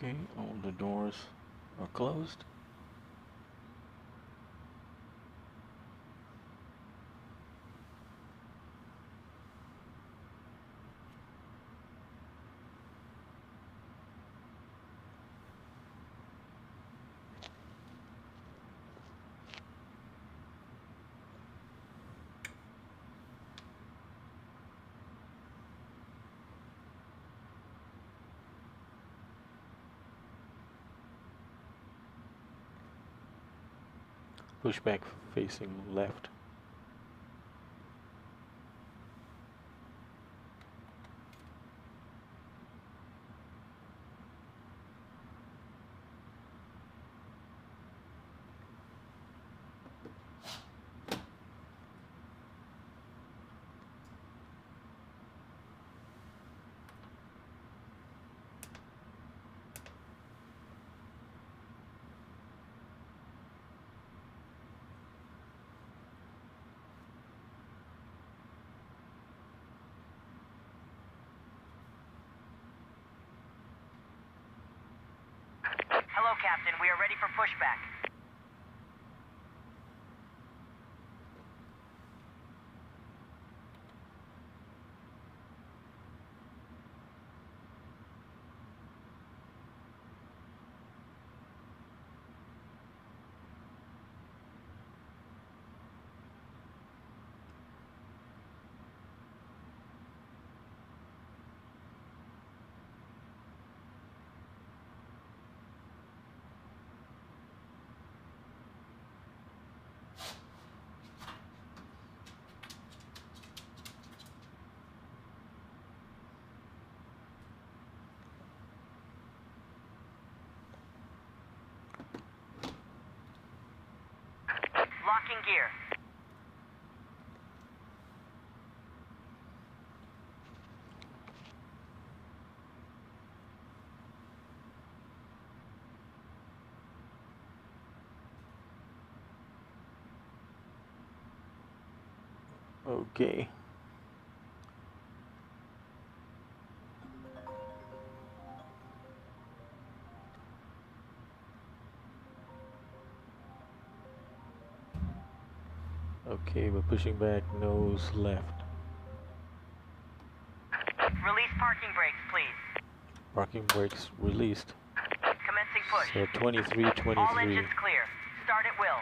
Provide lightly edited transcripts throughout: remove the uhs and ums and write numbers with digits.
Okay, all the doors are closed. Pushback facing left. Hello, Captain. We are ready for pushback. Locking gear. Okay. Okay, we're pushing back, nose left. Release parking brakes, please. Parking brakes released. Commencing push. So 23, All 23. engines clear. Start at will.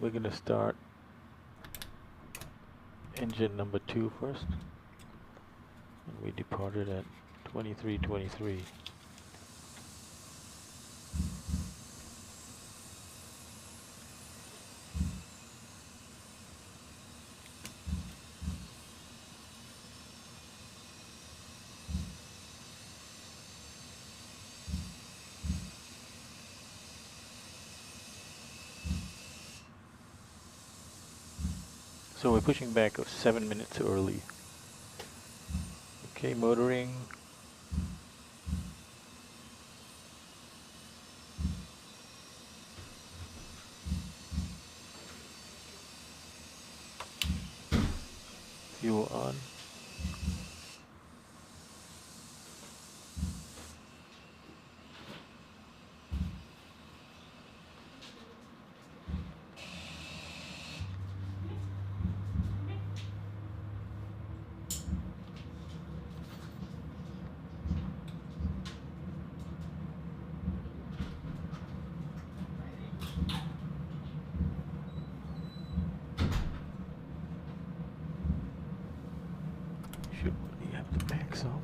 We're gonna start engine number 2 first. And we departed at 23, 23. So we're pushing back 7 minutes early. Okay, motoring. Fuel on. Should really have the backs off.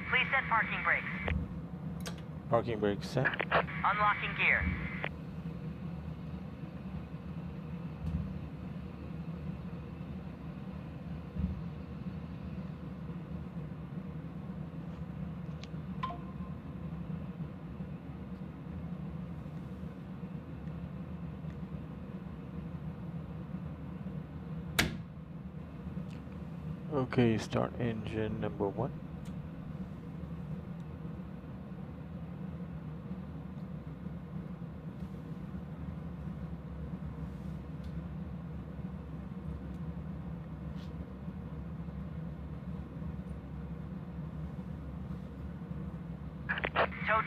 Please set parking brakes. Parking brakes set. Unlocking gear. Okay, start engine number 1.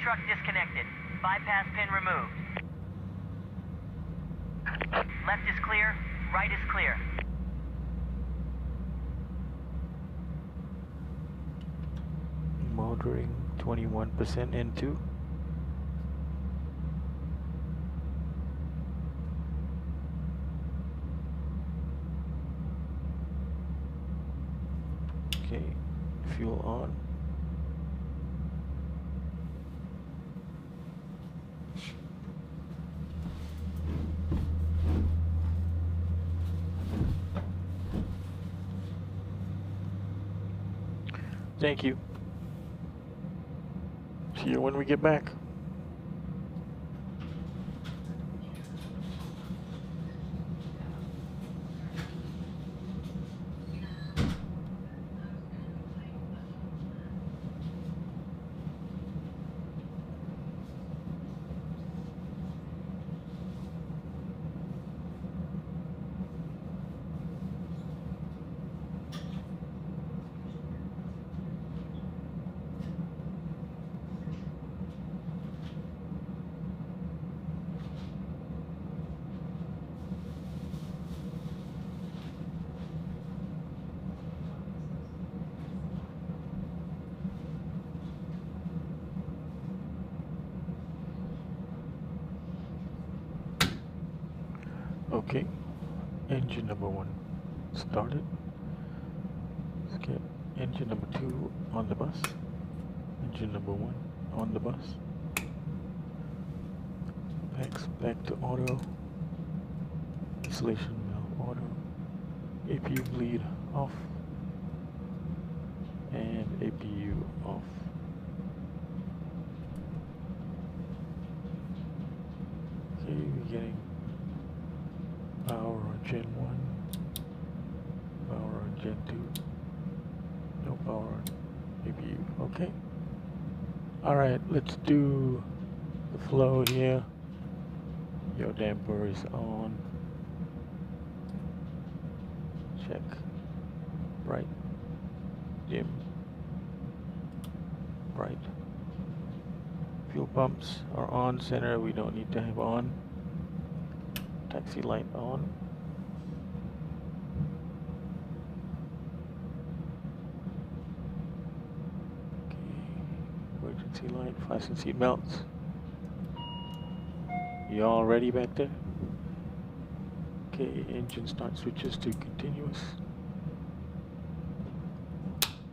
truck disconnected. Bypass pin removed. Left is clear, right is clear. Motoring 21% N2. Okay, fuel on. Thank you. See you when we get back. Okay, engine number 1 started. Let's get engine number 2 on the bus. Engine number 1 on the bus. Back to auto. Installation valve auto. APU bleed off. And APU off. Okay, we're getting power on Gen 1, power on Gen 2, no power on APU. Okay. Alright, let's do the flow here. Your damper is on. Check. Bright. Dim. Bright. Fuel pumps are on. Center we don't need to have on. Taxi light on. Okay. Emergency light. Fasten seat belts. You all ready back there? Okay. Engine start switches to continuous.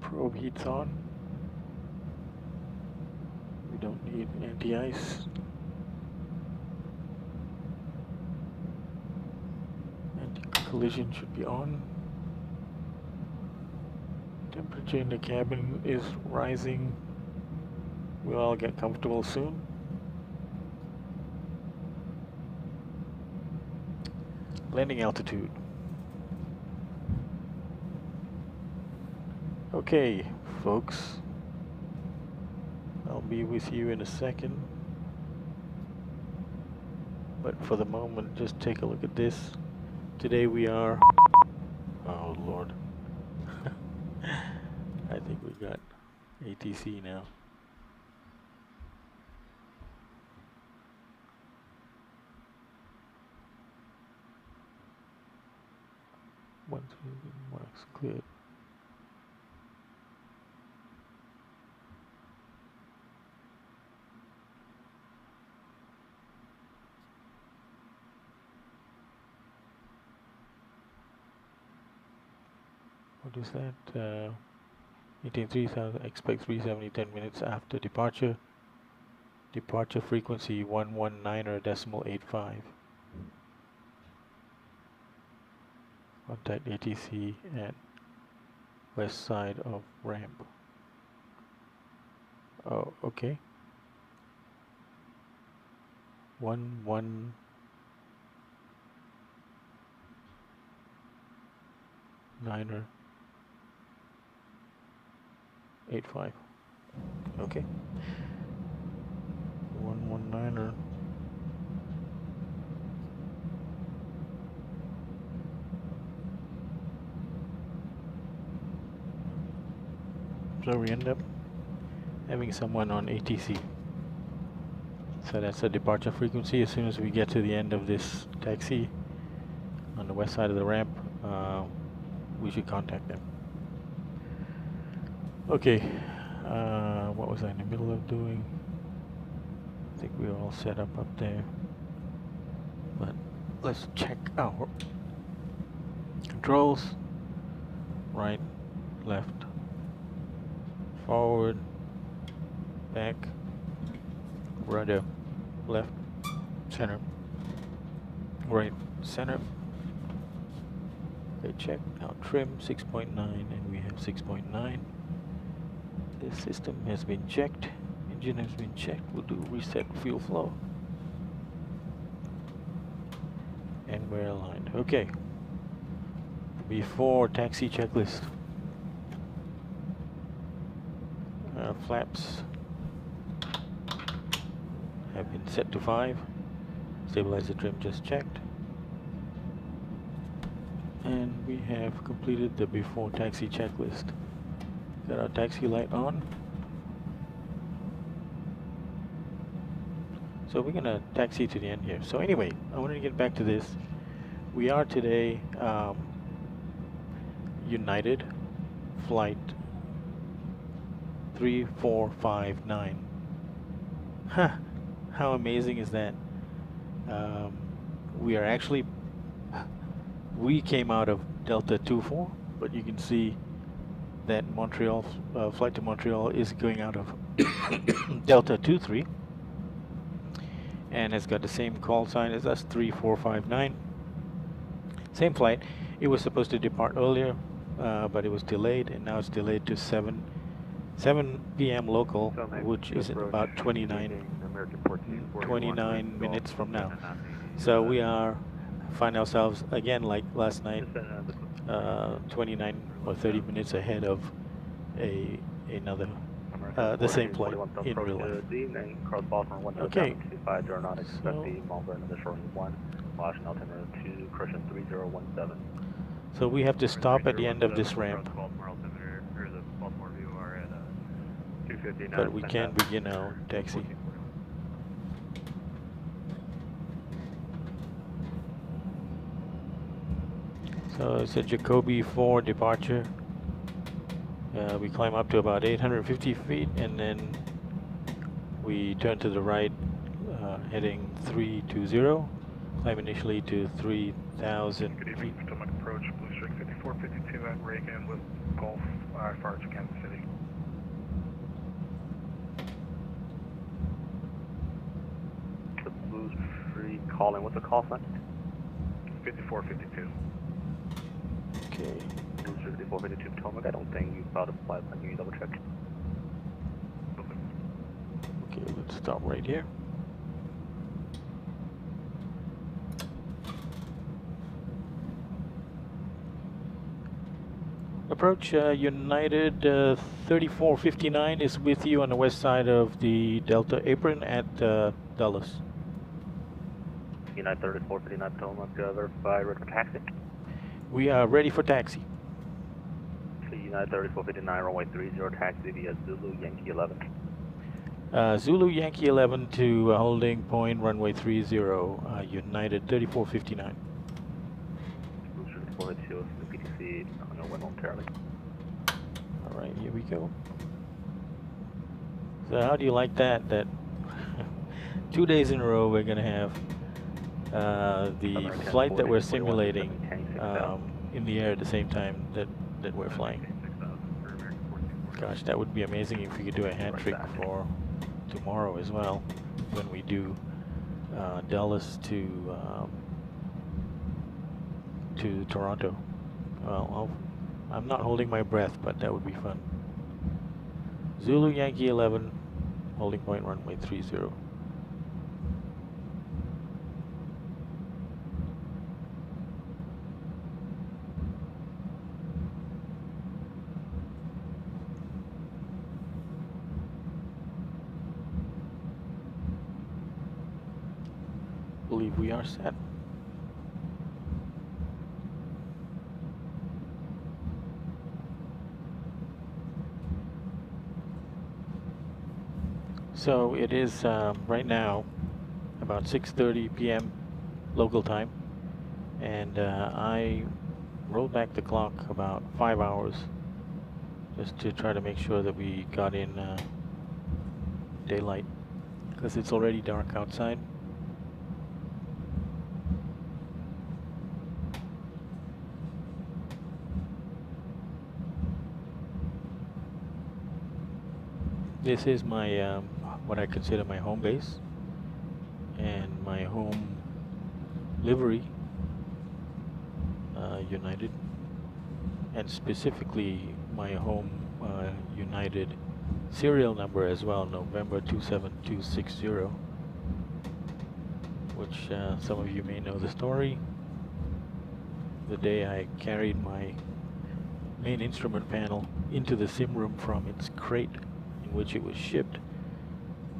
Probe heats on. We don't need anti-ice. Collision should be on. Temperature in the cabin is rising. We'll all get comfortable soon. Landing altitude. Okay, folks. I'll be with you in a second. But for the moment, just take a look at this. Today we are, oh Lord, I think we got ATC now. Once marks cleared. What is that? 18.3, expect 370 10 minutes after departure. Departure frequency 119.85. Contact ATC at west side of ramp. Oh, okay. 119.85. Okay. 119er. So we end up having someone on ATC. So that's the departure frequency. As soon as we get to the end of this taxi on the west side of the ramp, we should contact them. Okay, what was I in the middle of doing? I think we were all set up there. But let's check our controls. Right, left, forward, back, rudder, left, center, right, center. Okay, check. Now trim 6.9, and we have 6.9. The system has been checked. Engine has been checked. We'll do reset fuel flow. And we're aligned. Okay. Before taxi checklist. Flaps have been set to 5. Stabilizer trim just checked. And we have completed the before taxi checklist. Got our taxi light on. So we're gonna taxi to the end here. So anyway, I wanted to get back to this. We are today United flight 3459. Huh, how amazing is that? We are actually, we came out of Delta 24, but you can see that Montreal, flight to Montreal is going out of Delta 23 and has got the same call sign as us, 3459. Same flight. It was supposed to depart earlier, but it was delayed, and now it's delayed to 7 p.m. local, which is about 29 minutes from now. So we find ourselves again like last night, 29 or 30 minutes ahead of another the same flight in real life. Okay. So we have to stop at the end of this ramp, but we can begin our taxi. So it's a Jacoby 4 departure. We climb up to about 850 feet, and then we turn to the right, heading 320. Climb initially to 3,000 feet. Potomac approach, Blue Streak 5452 at Reagan with Gulf, far to Kansas City. The Blue Streak calling, what's the call sign? 5452. Okay. Blue Streak 5452 Potomac, I don't think you found a flight plan, can you double check? Okay, let's stop right here. Approach United 3459 is with you on the west side of the Delta apron at Dulles. United 3459 Potomac, verify ready for taxi. We are ready for taxi. United 3459 runway 30 taxi via Zulu Yankee 11. Zulu Yankee 11 to holding point runway 30, United 3459. Blue Streak 482 PTC on your way momentarily. Alright, here we go. So how do you like that? That 2 days in a row we're going to have the flight that we're simulating in the air at the same time that we're flying. Gosh, that would be amazing if we could do a hat trick for tomorrow as well, when we do Dulles to Toronto. Well, I'm not holding my breath, but that would be fun. Zulu Yankee 11, holding point runway 30. Believe we are set. So it is right now about 6:30 p.m. local time, and I rolled back the clock about 5 hours just to try to make sure that we got in daylight, because it's already dark outside. This is my what I consider my home base and my home livery, United, and specifically my home United serial number as well, November 27260, which some of you may know the story. The day I carried my main instrument panel into the sim room from its crate in which it was shipped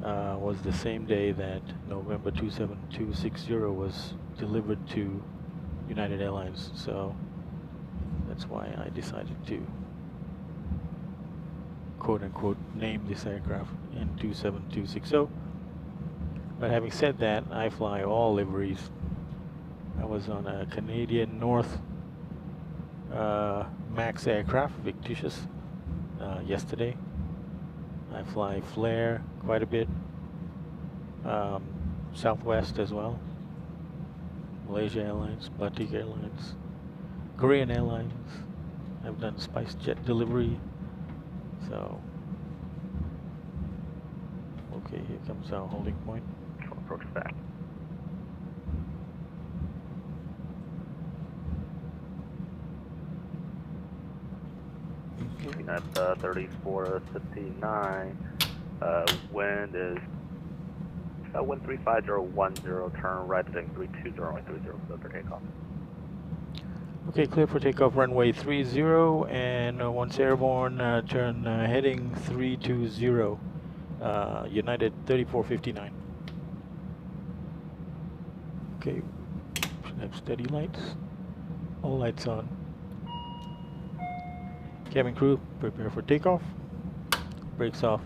was the same day that November 27260 was delivered to United Airlines, so that's why I decided to quote-unquote name this aircraft in 27260. But having said that, I fly all liveries. I was on a Canadian North MAX aircraft, fictitious, yesterday. I fly Flair quite a bit, Southwest as well, Malaysia Airlines, Batik Airlines, Korean Airlines. I've done Spice Jet delivery. So, okay, here comes our holding point. Approach back. Okay. At 3459, wind is wind 35010, turn right to 320, runway 30 for takeoff. Okay, clear for takeoff, runway 30, and once airborne, turn heading 320, United 3459. Okay, should have steady lights, all lights on. Cabin crew, prepare for takeoff. Brakes off.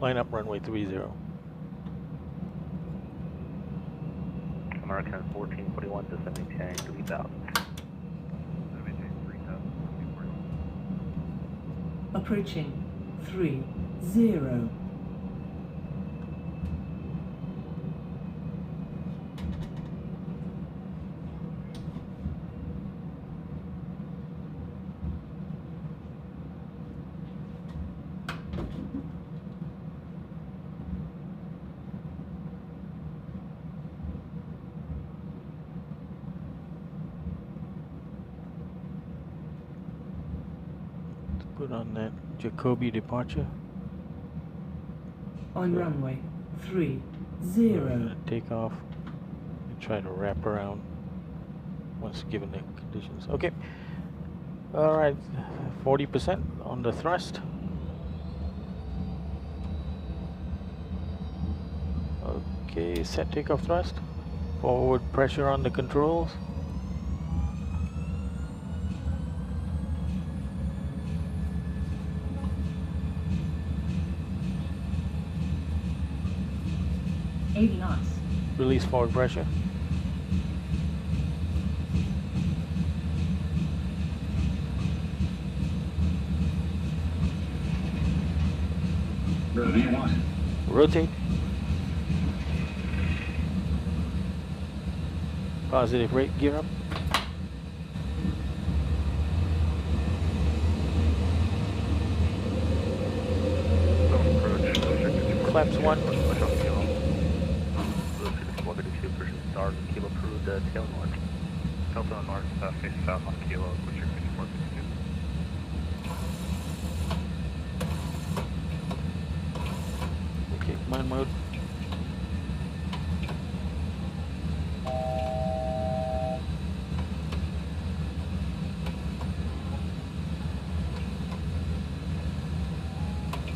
Line up runway 30. American 1441 descending 10 3000. Approaching 30. Put on that Jacoby departure. On runway 30. We're gonna take off and try to wrap around once given the conditions. Okay. Alright, 40% on the thrust. Okay, set takeoff thrust. Forward pressure on the controls. Release forward pressure. Rotate. Positive rate, gear up. Flaps 1. Start, Kilo approved, tail north. Delta North, face south on Kilo, which are 5452. Okay, command mode.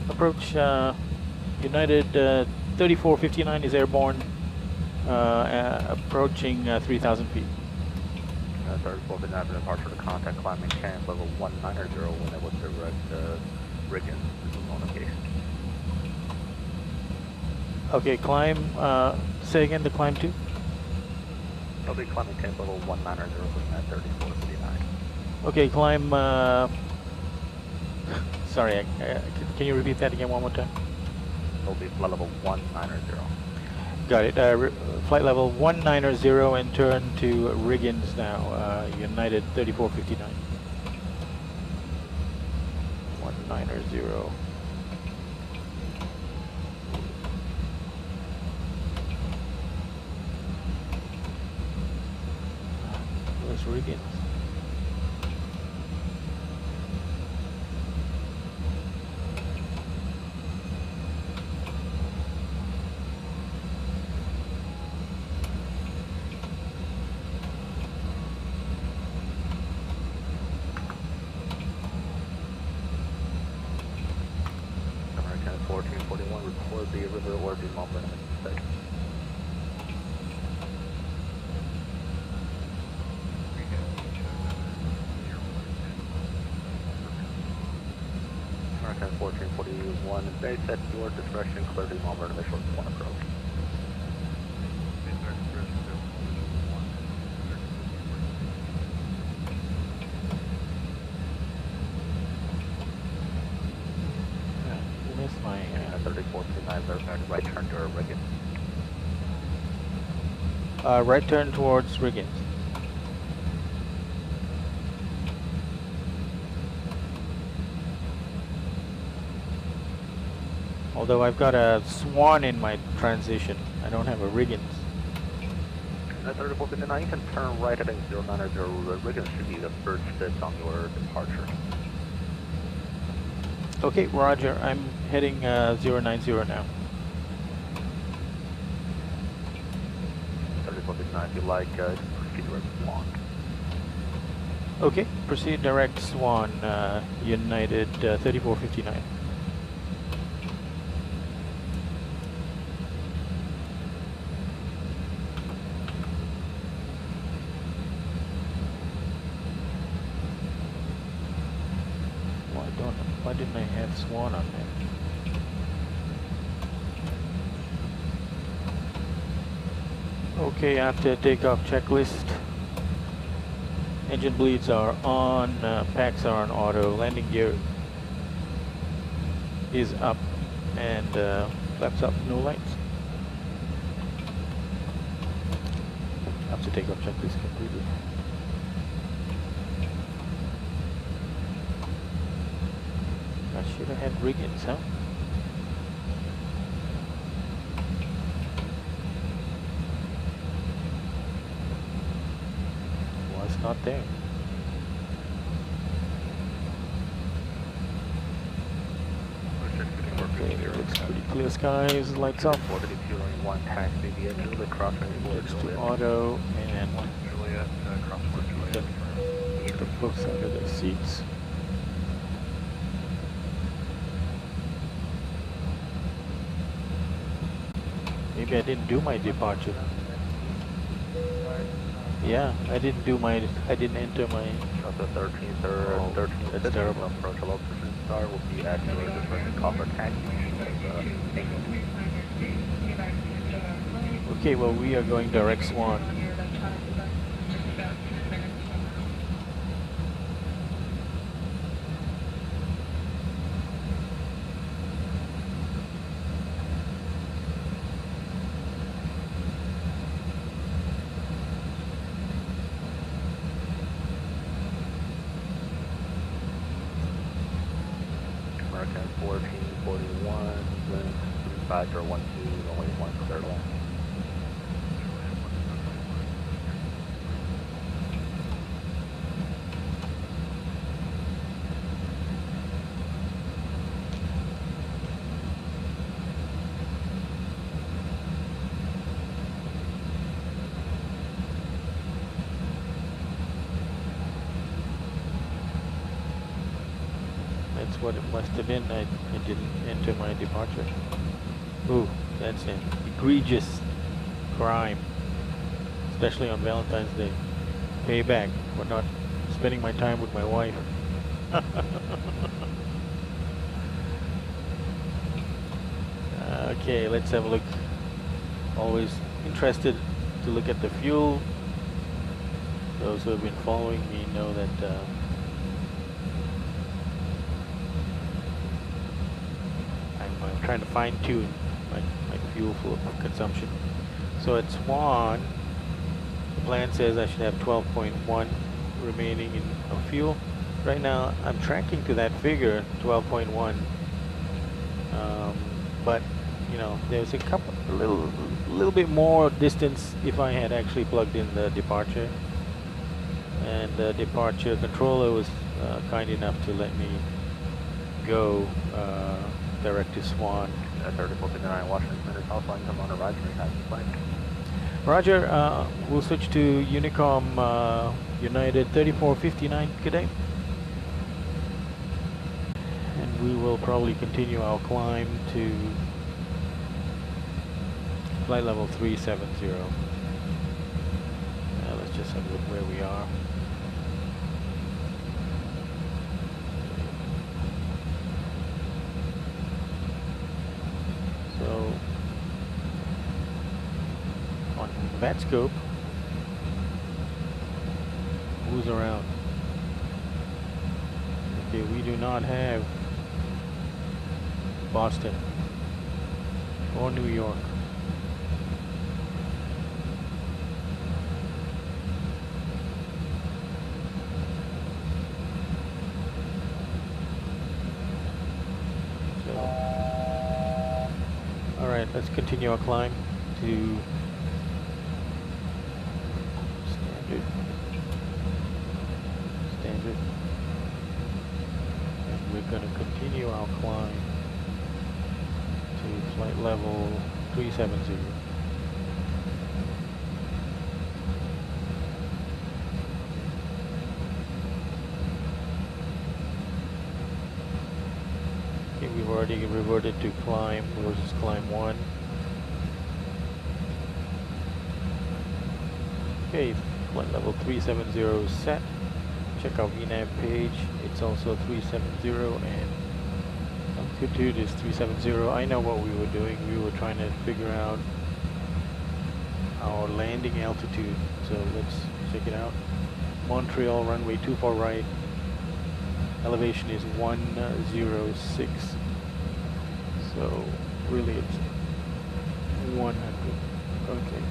Approach United 3459 is airborne. Approaching 3,000 feet. 3459 for departure to contact climb maintain level 190 when it was direct rigging on location. Okay, climb, say again the climb to? I'll be climbing tank level 190 at 3459. Okay, climb, sorry, can you repeat that again one more time? It'll be flight level 190. Got it, flight level 190 and turn to Riggins now, United 3459. 190. Where's Riggins? American 1441, record the river or the moment in mistake. American 1441, base at your discretion, clear the moment in short one approach. Where's my, 3459, verified right turn to Riggins. right turn towards Riggins. Although I've got a Swan in my transition, I don't have a Riggins. At 3459, you can turn right heading 090. Riggins should be the first step on your departure. Okay, Roger, I'm heading 090 now. 3459, if you like, proceed direct Swan. Okay, proceed direct Swan, United 3459. Why didn't I have Swan on there? Okay, after takeoff checklist. Engine bleeds are on, packs are on auto, landing gear is up, and flaps up, no lights. After takeoff checklist completed. I should have had Riggins, huh? Was not there. Okay, looks pretty clear skies, lights up. One taxi via Juliet crossing Looks to auto, and Juliet, crossword Juliet. get the books under the seats. Maybe I didn't do my departure. Yeah, I didn't enter my... the 13th or Oh, 13th. that's terrible. Approach a low position star will be activated the first copper taxi. Okay, well, we are going direct Swan. American 1441, wind 3512, only one clear left. That's what it must have been. I didn't enter my departure. Ooh, that's an egregious crime. Especially on Valentine's Day. Payback for not spending my time with my wife. Okay, let's have a look. always interested to look at the fuel. Those who have been following me know that I'm trying to fine-tune my fuel consumption. So at Swan, the plan says I should have 12.1 remaining in fuel. Right now, I'm tracking to that figure, 12.1. But you know, there's a little bit more distance if I had actually plugged in the departure. And the departure controller was kind enough to let me go direct to Swan. 3459 Washington Center, South line, come on a Roger, have the flight. Roger, we'll switch to Unicom United 3459 today. And we will probably continue our climb to flight level 370. Let's just have a look where we are. So on VATScope, who's around? Okay, we do not have Boston or New York. Alright, let's continue our climb to standard. And we're going to continue our climb to flight level 370. Okay, we've already reverted to climb versus climb 1. Okay, flight level 370 is set. Check our VNAV page. It's also 370 and altitude is 370. I know what we were doing. We were trying to figure out our landing altitude. So let's check it out. Montreal runway 24 right. Elevation is 106. So really it's 100. Okay,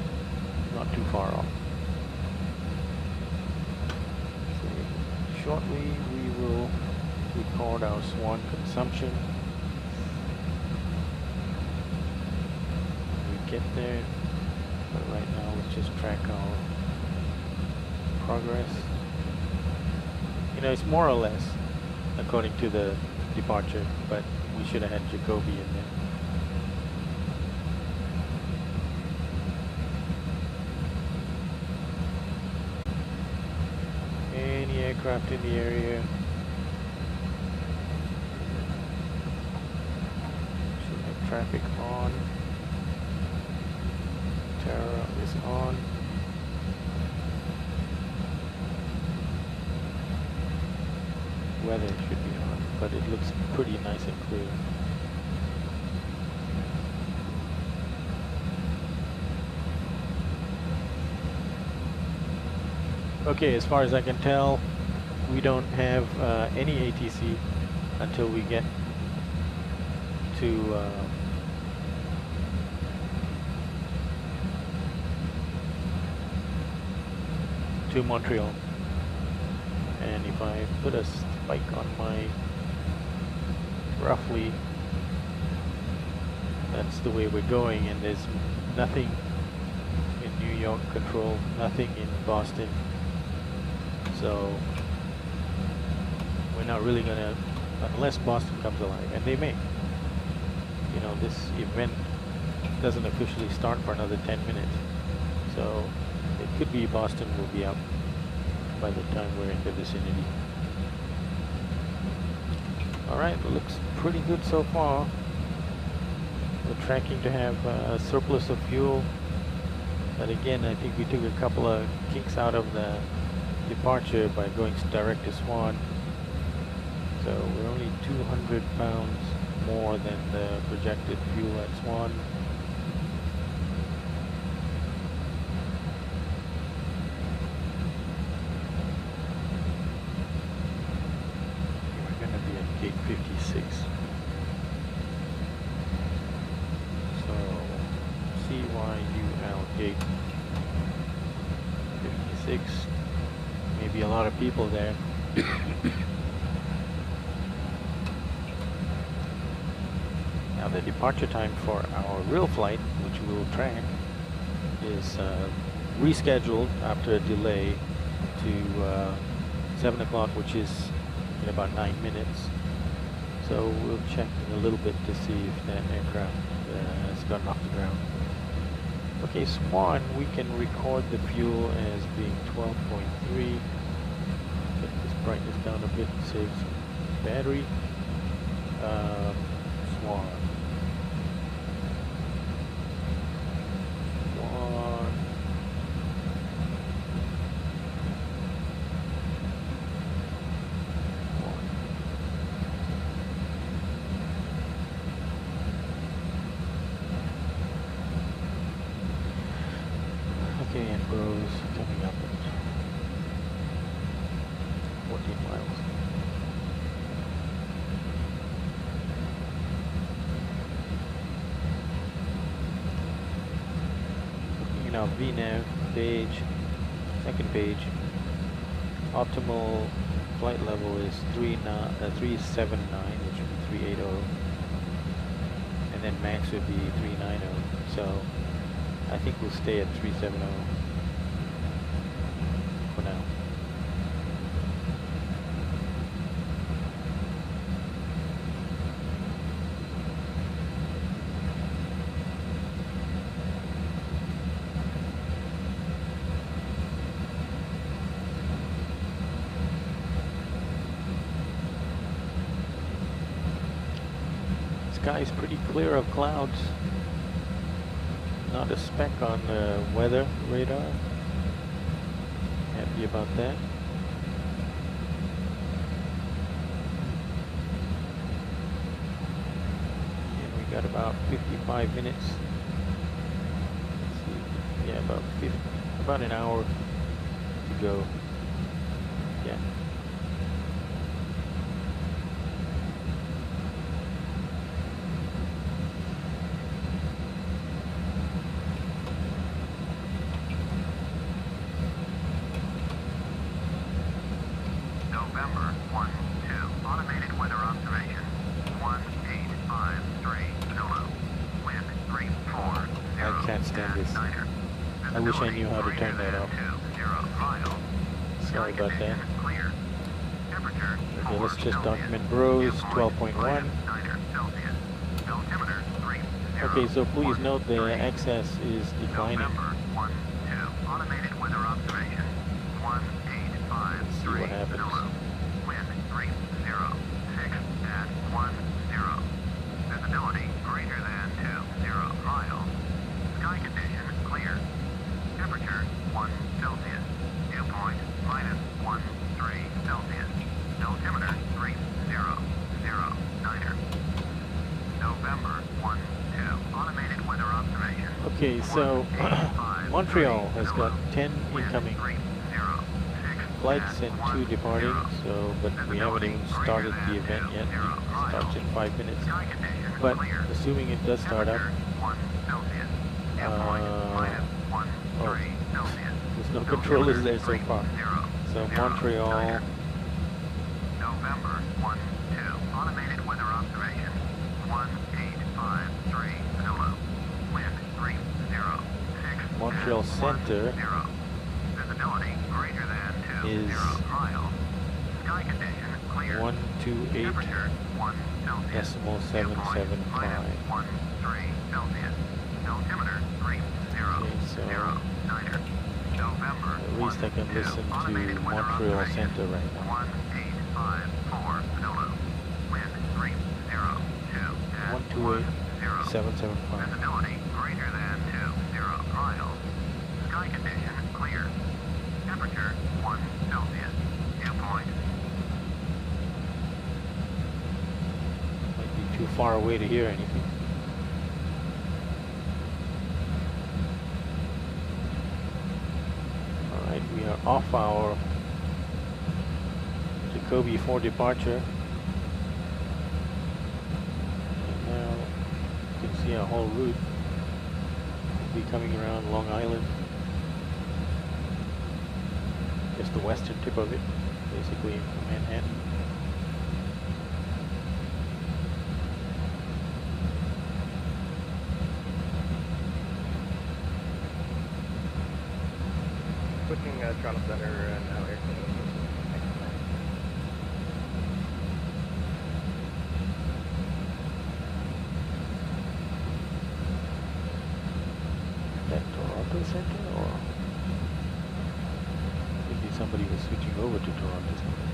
not too far off. So shortly we will record our Swan consumption. When we get there, but right now let's just track our progress. You know, it's more or less according to the departure, but we should have had Jacoby in there. Any aircraft in the area? Should have traffic on. Terra is on. Weather should be on, but it looks pretty nice and clear. Okay, as far as I can tell, we don't have any ATC until we get to Montreal. And if I put a spike on my roughly, that's the way we're going, and there's nothing in New York control, nothing in Boston, so we're not really gonna, unless Boston comes alive, and they may. You know, this event doesn't officially start for another 10 minutes, so it could be Boston will be up by the time we're in the vicinity. Alright, looks pretty good so far. We're tracking to have a surplus of fuel, but again, I think we took a couple of kinks out of the departure by going direct to Swan. So we're only 200 pounds more than the projected fuel at Swan. 56. So CYUL Gate 56. Maybe a lot of people there. Now the departure time for our real flight, which we'll track, is rescheduled after a delay to 7 o'clock, which is in about 9 minutes. So we'll check in a little bit to see if that aircraft has gotten off the ground. Okay, Swan, we can record the fuel as being 12.3. Get this brightness down a bit, save some battery. Swan. Okay, and Bros coming up at 14 miles. Looking at our VNAV page, second page, optimal flight level is 379, which would be 380, and then max would be 390. So I think we'll stay at 370 for now. Sky is pretty clear of clouds. Not a speck on the weather radar. Happy about that. And we got about 55 minutes. Let's see. Yeah, about an hour to go. Yeah. I wish I knew how to turn that off. Sorry about that. Okay, let's just document Bros 12.1. Okay, so please note the excess is declining. Let's see what happens. Visibility greater than 20 miles. Sky condition clear. Temperature 1 Celsius. Dew point -13 Celsius. Altimeter 3009er. November 12. Automated weather observation. Okay, so Montreal has got 10 incoming flights and 2 departing. So, but we haven't even started the event yet. It starts in 5 minutes. But assuming it does start up. Oh, there's no controllers there so far. So Montreal. November 12. Automated weather observation. 1853 Zulu. Wind 306. Montreal Center Visibility greater than 20 miles. Sky condition clear. 128.775. Altimeter 3009er. November at least I can listen to Montreal Center right now. 1854 Zulu. Wind 302. 128.775. Visibility greater than 20 miles. Sky condition clear. Temperature 1 Celsius. Dew point. Might be too far away to hear anything. Alright, we are off our Jacoby for departure. our whole route. We'll be coming around Long Island. Just the western tip of it, basically from Manhattan. Switching throttle center and now air cleaning. That Toronto Center, or maybe somebody was switching over to Toronto Center.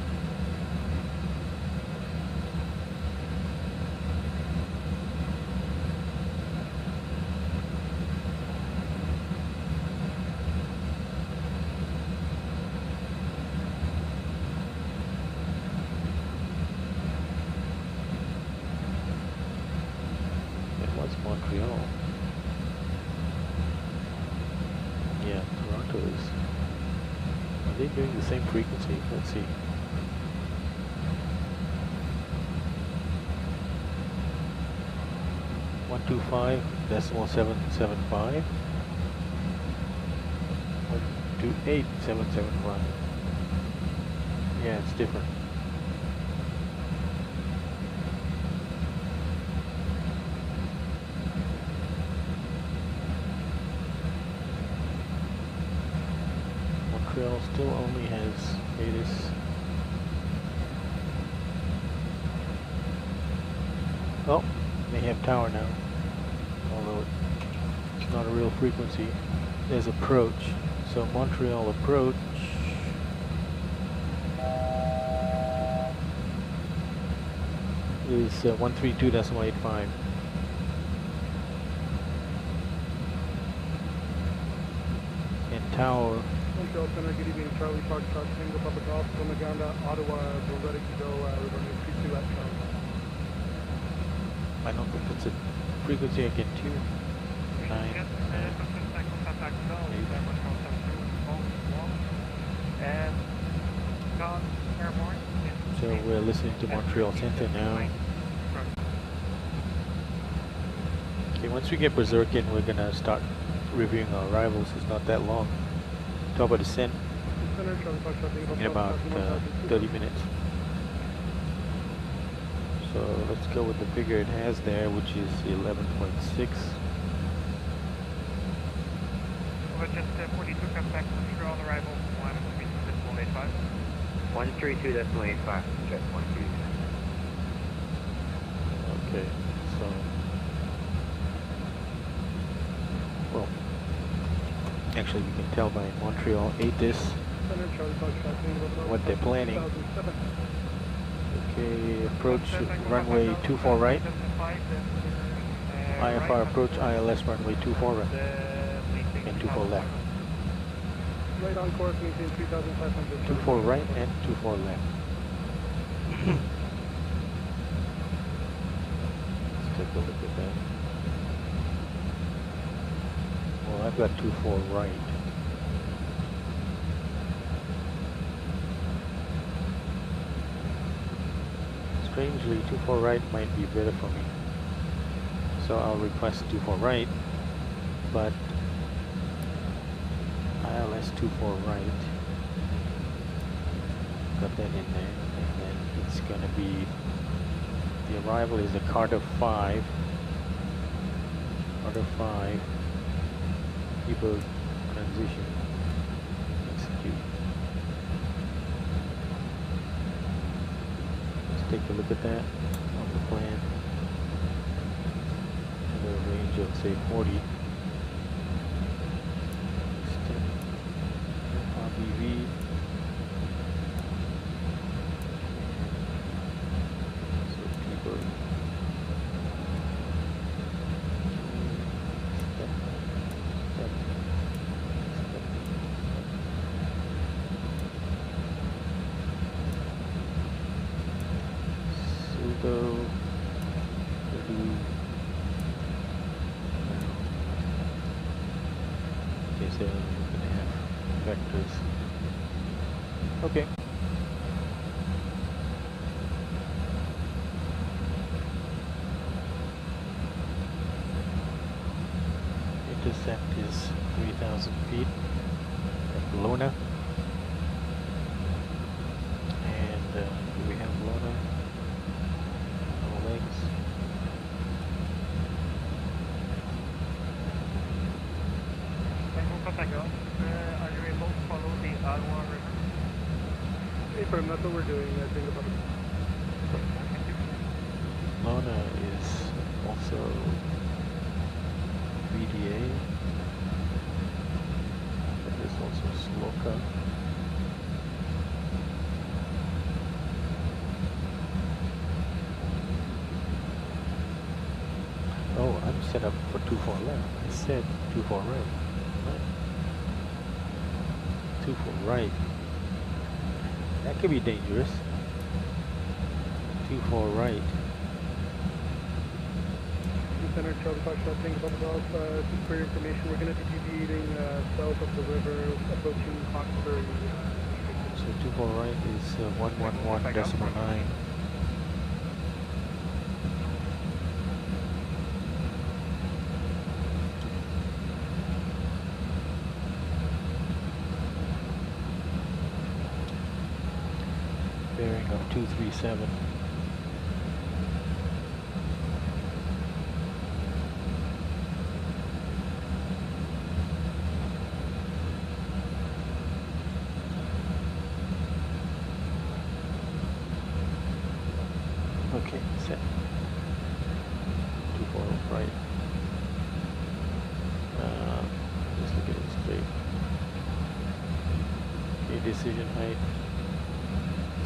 Montreal. Yeah, Toronto is. Are they doing the same frequency? Let's see. .125.775. 128.775. Yeah, it's different. Montreal still only has ATIS. Oh, they have tower now, although it's not a real frequency. There's approach, so Montreal Approach is 132.85. And tower. Montreal Center, good evening, Charlie Park, Charlie Tango, Papa Golf, Comaganda, Ottawa, we're ready to go, we're running 32 at Charlie. I don't think it's a frequency I can tune. 9, 9, 8. So we're listening to Montreal Center now. Okay, once we get Berserk in, we're gonna start reviewing our arrivals. It's not that long. Talk about descent in about 30 minutes. So let's go with the figure it has there, which is 11.6. Over just 42, come back to Montreal on arrival, 132.85. 132.85, check 132. Okay, so, well, actually we can tell by Montreal ATIS what they're planning. Okay, approach runway 24 right. IFR approach ILS runway 24 right. And 24 left. Right on course, maintain 3,500. 24 right and 24 left. Let's take a look at that. Well, I've got 24 right. Strangely, 24 right might be better for me. So I'll request 24 right, but ILS 24 right. Got that in there, and then it's gonna be, the arrival is a Carter 5. Carter 5. Deboard transition. Execute. Let's take a look at that on the plan. At a range of say 40. Step RBV. So Deboard. Okay, so we're gonna have vectors. Okay. intercept is 3,000 feet at Lona. And we have Lona on our legs. Are you able to follow the Ottawa River? Affirm, that's what we're doing. I think about it. Lona is also VDA. There is also Sloka. Oh, I'm set up for 24 left. I said 24 right. Right. 24 right. That could be dangerous. 24 right. Center, Charlie Foxtrot, Tango Papa Golf. Just for your information, we're going to be deviating south of the river, approaching Hawkesbury. So 24 right is 111.9. Bearing of 237. Okay, set. 24 right. Just look at it straight. Okay, decision height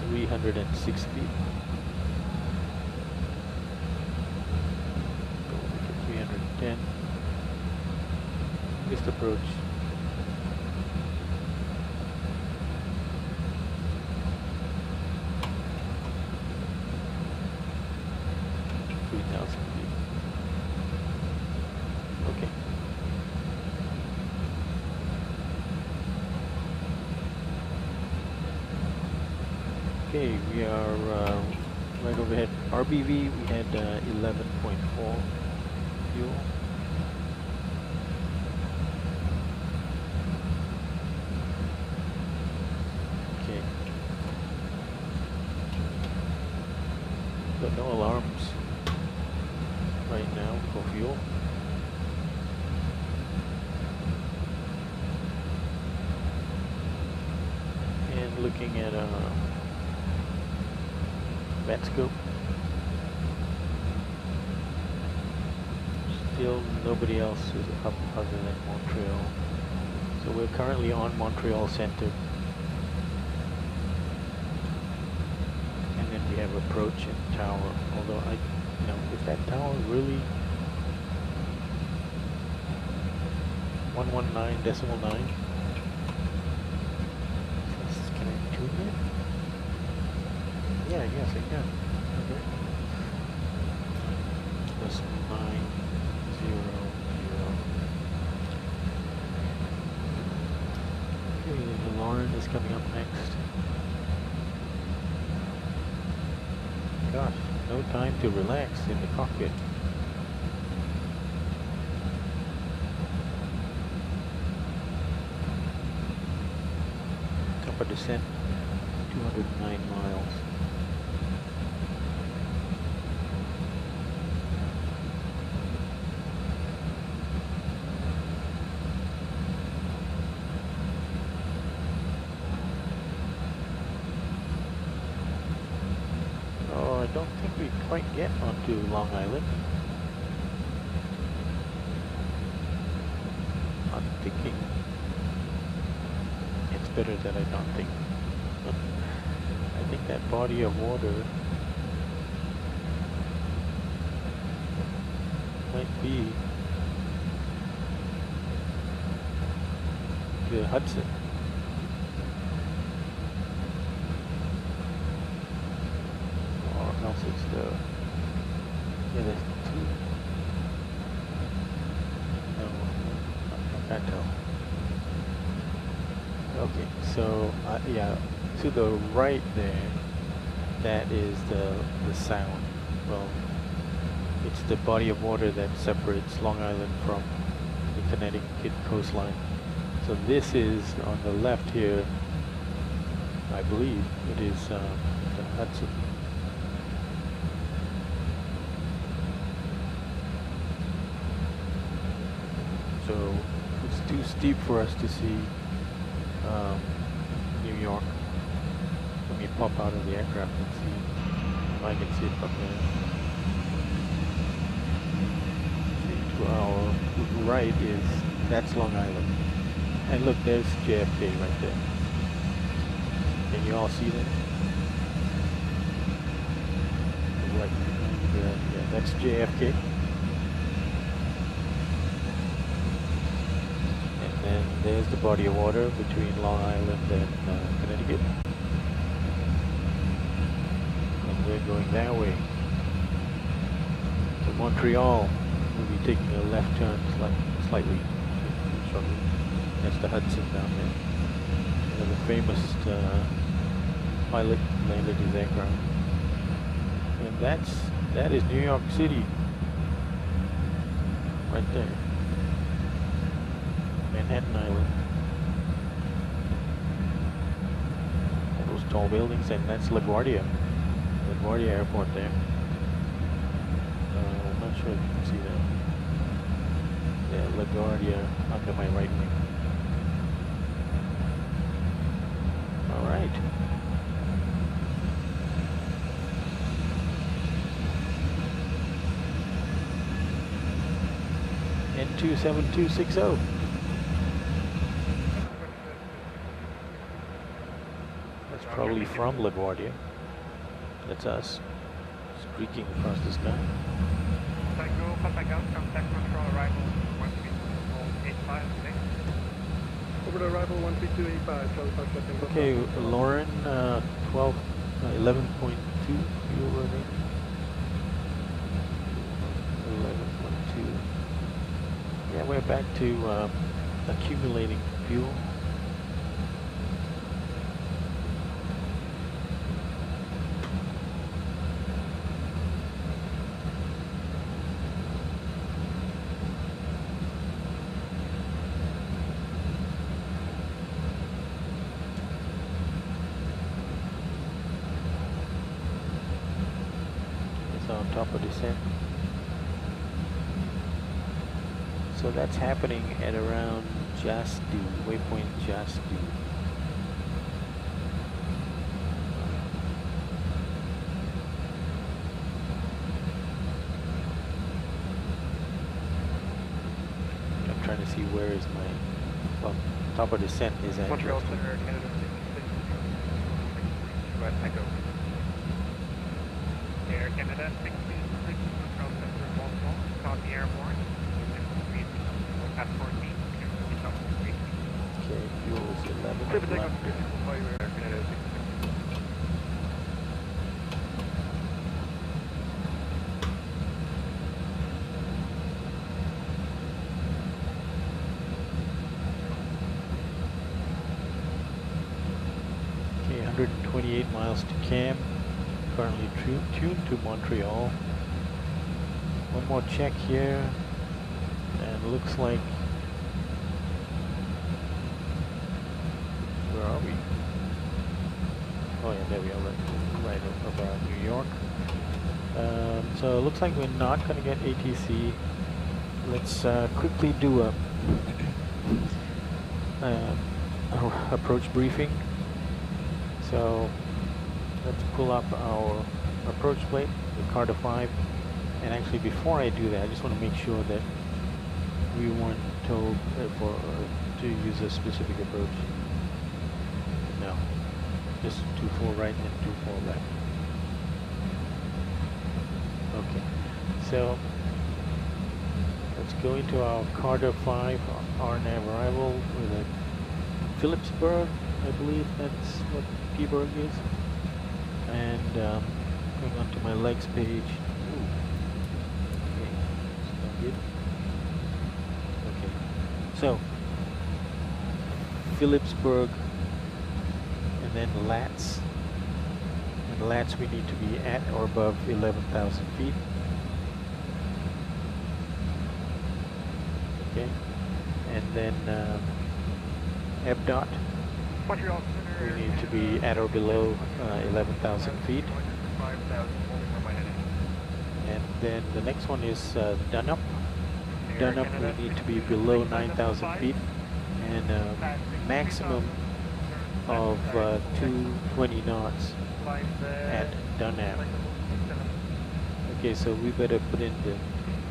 306 feet. Go make it 310. Missed approach. Okay, we are right overhead. RBV, we had 11.4 fuel. Okay. But no alarms right now for fuel. And looking at VATScope. Still nobody else is up other than Montreal. So we're currently on Montreal Center. And then we have Approach and Tower. Although is that tower really 119.9? Can I tune it? Yeah, yes, I can. Okay. Plus 900. Okay, the Lauren is coming up next. Gosh, no time to relax in the cockpit. Upper descent, 209 miles. I don't think we quite get onto Long Island. I'm thinking it's better that I don't think. But I think that body of water might be the Hudson. Else it's the, yeah, there's two. No, I can't tell. Okay, so yeah, to the right there, that is the Sound. Well, it's the body of water that separates Long Island from the Connecticut coastline. So this is on the left here, I believe it is the Hudson. So it's too steep for us to see New York. Let me pop out of the aircraft and see if I can see it from there. To our right is, that's Long Island. And look, there's JFK right there. Can you all see that? Right behind there. Yeah, that's JFK. And then there's the body of water between Long Island and Connecticut. And we're going that way. To Montreal. We'll be taking a left turn slightly. That's the Hudson down there. The famous pilot landed his aircraft. And that is New York City. Right there. Manhattan Island. All those tall buildings, and that's LaGuardia. LaGuardia Airport there. I'm not sure if you can see that. Yeah, LaGuardia under my right wing. All right. N27260. That's probably from LaGuardia. That's us. Streaking across the sky. Tango, Papa Golf, contact control arrival 13285, okay? Over the arrival 13285, Charlie Foxtrot Tango. Okay, Lauren, 11.2, fuel running. 11.2. Yeah, we're back to accumulating fuel. On top of descent. So that's happening at around just due, waypoint just due. I'm trying to see where is my, well, top of descent is at. Montreal Center, Canada 66, right, Echo. Air Canada 626, Montreal Center, Baltimore, copy airborne, at 14, okay, fuel is 11 Air Canada 66. Okay, 128 miles to CAM. Currently tuned to Montreal. One more check here, and looks like, where are we? Oh yeah, there we are, right about New York. So it looks like we're not going to get ATC. Let's quickly do a approach briefing. So let's pull up our approach plate, the Carter 5, and actually before I do that, I just want to make sure that we weren't told to use a specific approach. No, just 24 right and 24 left. Okay, so let's go into our Carter 5 RNAV arrival with a Phillipsburg, I believe that's what P-Burg is. And going on to my legs page. Ooh. Okay, that's not good. Okay, so Phillipsburg, and then LATS. And LATS we need to be at or above 11,000 feet. Okay, then FDOT, Montreal Center. we need to be at or below 11,000 feet. 5,000, holding on my heading. And then the next one is Dunnup. Dunnup, we need to be below 9,000 feet and maximum of 220 knots at Dunnup. Okay, so we better put in the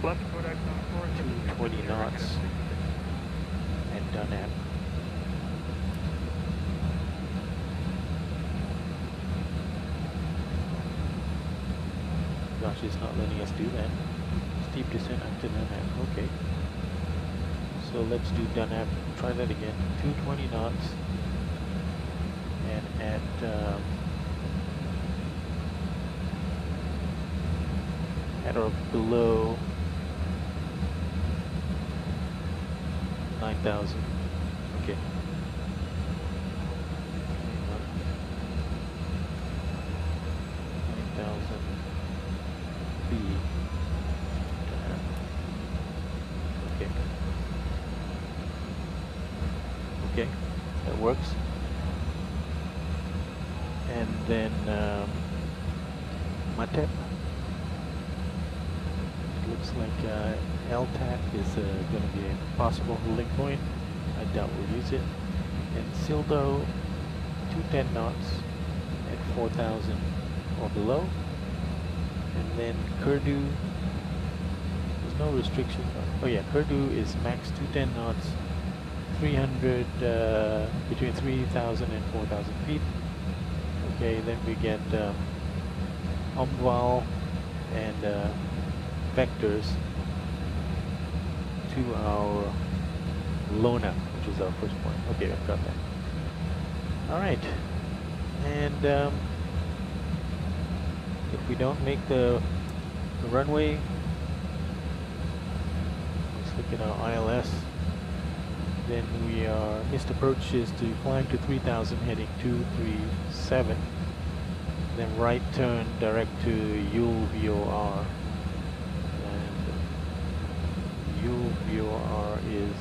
220 knots at Dunnup. Gosh, it's not letting us do that. Steep descent up to Dunnup. Okay. So let's do Dunnup. Try that again. 220 knots. And at or below 9,000. Okay. 9,000 feet. Okay. Okay, that works. And then Matep. Looks like LTAC is going to be a possible holding point. I doubt we'll use it. And Sildo, 210 knots at 4,000 or below. And then Kurdu, there's no restriction. Oh yeah, Kurdu is max 210 knots, 300, between 3,000 and 4,000 feet. Okay, then we get Omval and vectors to our Lona, which is our first point. Okay, I've got that. Alright, and if we don't make the runway, let's look at our ILS, then we are, missed approach is to climb to 3,000 heading 237, then right turn direct to CYUL VOR. CYUL VOR is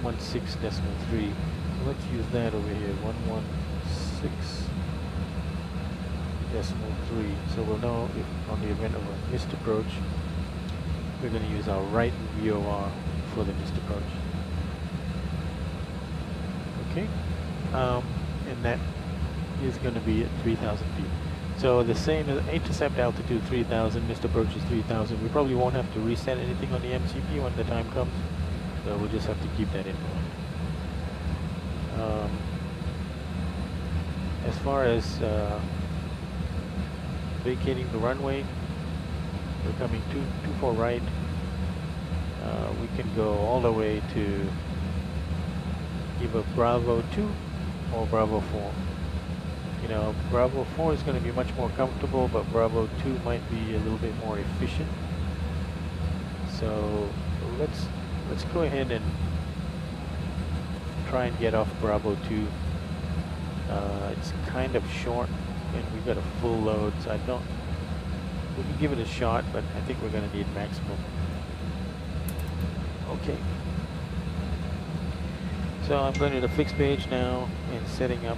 116.3. So let's use that over here, 116.3. So we'll know if on the event of a missed approach, we're going to use our right VOR for the missed approach. Okay, and that is going to be at 3,000 feet. So the same as intercept altitude 3,000, missed approach is 3,000. We probably won't have to reset anything on the MCP when the time comes, so we'll just have to keep that in mind. As far as vacating the runway, we're coming 24 right. We can go all the way to either Bravo 2 or Bravo 4. You know, Bravo 4 is going to be much more comfortable, but Bravo 2 might be a little bit more efficient. So let's go ahead and try and get off Bravo 2. It's kind of short, and we've got a full load, so we can give it a shot, but I think we're going to need maximum. Okay. So I'm going to the fixed page now and setting up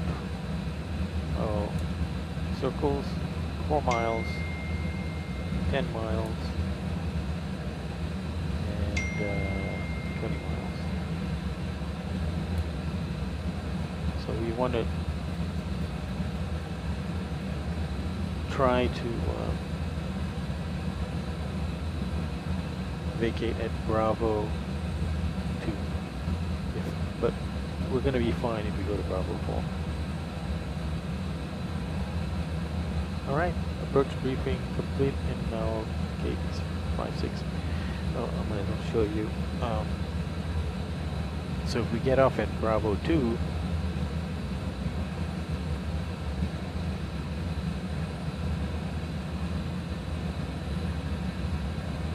circles, 4 miles, 10 miles, and 20 miles. So we want to try to vacate at Bravo 2, but we're going to be fine if we go to Bravo 4. Alright, approach briefing complete, and now gate 5-6. Oh, I'm going to show you. So if we get off at Bravo 2,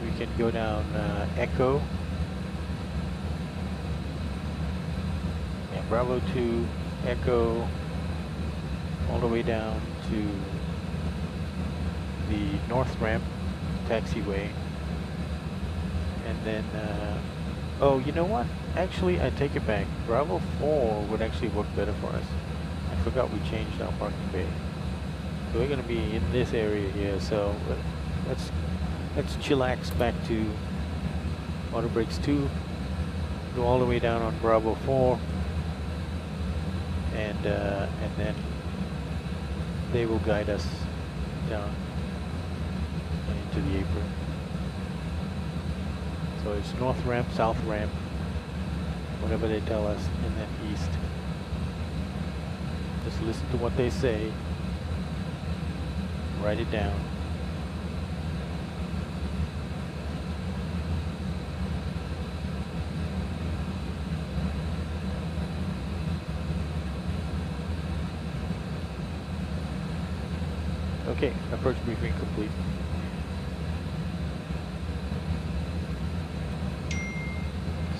we can go down Echo, and Bravo 2, Echo, all the way down to the north ramp taxiway, and then Oh, you know what? Actually, I take it back. Bravo 4 would actually work better for us. I forgot we changed our parking bay. So we're going to be in this area here. So let's chillax back to auto brakes 2. Go all the way down on Bravo 4, and then they will guide us down and into the apron. So it's north ramp, south ramp, whatever they tell us, and then east. Just listen to what they say, write it down. Okay, approach briefing complete.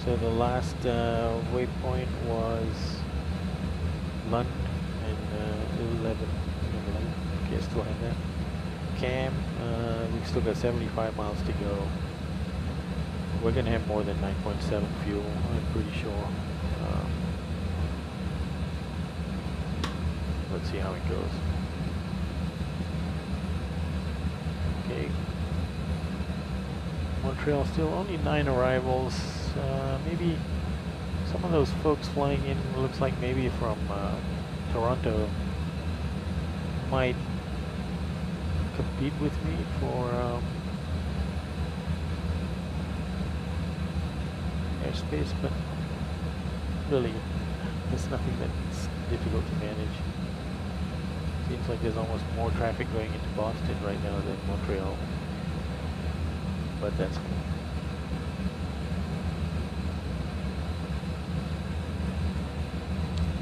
So the last waypoint was Lund and 11. Okay, still have that. Cam, we still got 75 miles to go. We're gonna have more than 9.7 fuel, I'm pretty sure. Let's see how it goes. Okay. Montreal still only 9 arrivals. Maybe some of those folks flying in, looks like maybe from Toronto, might compete with me for airspace, but really, it's nothing that's difficult to manage. Seems like there's almost more traffic going into Boston right now than Montreal, but that's cool.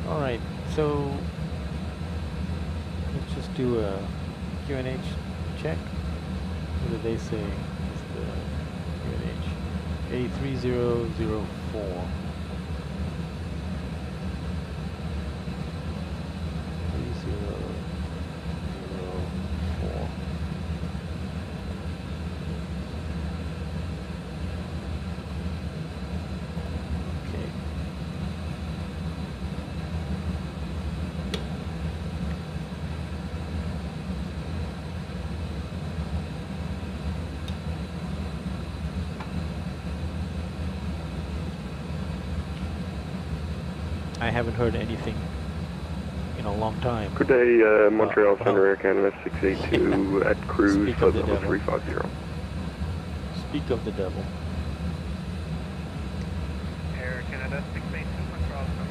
Alright, so let's just do a QNH check. What do they say is the QNH? A3004. 3004. I haven't heard anything in a long time. Good day, Montreal Center Air Canada 682 at cruise flight level 350. Speak of the devil. Air Canada 682, Montreal Center.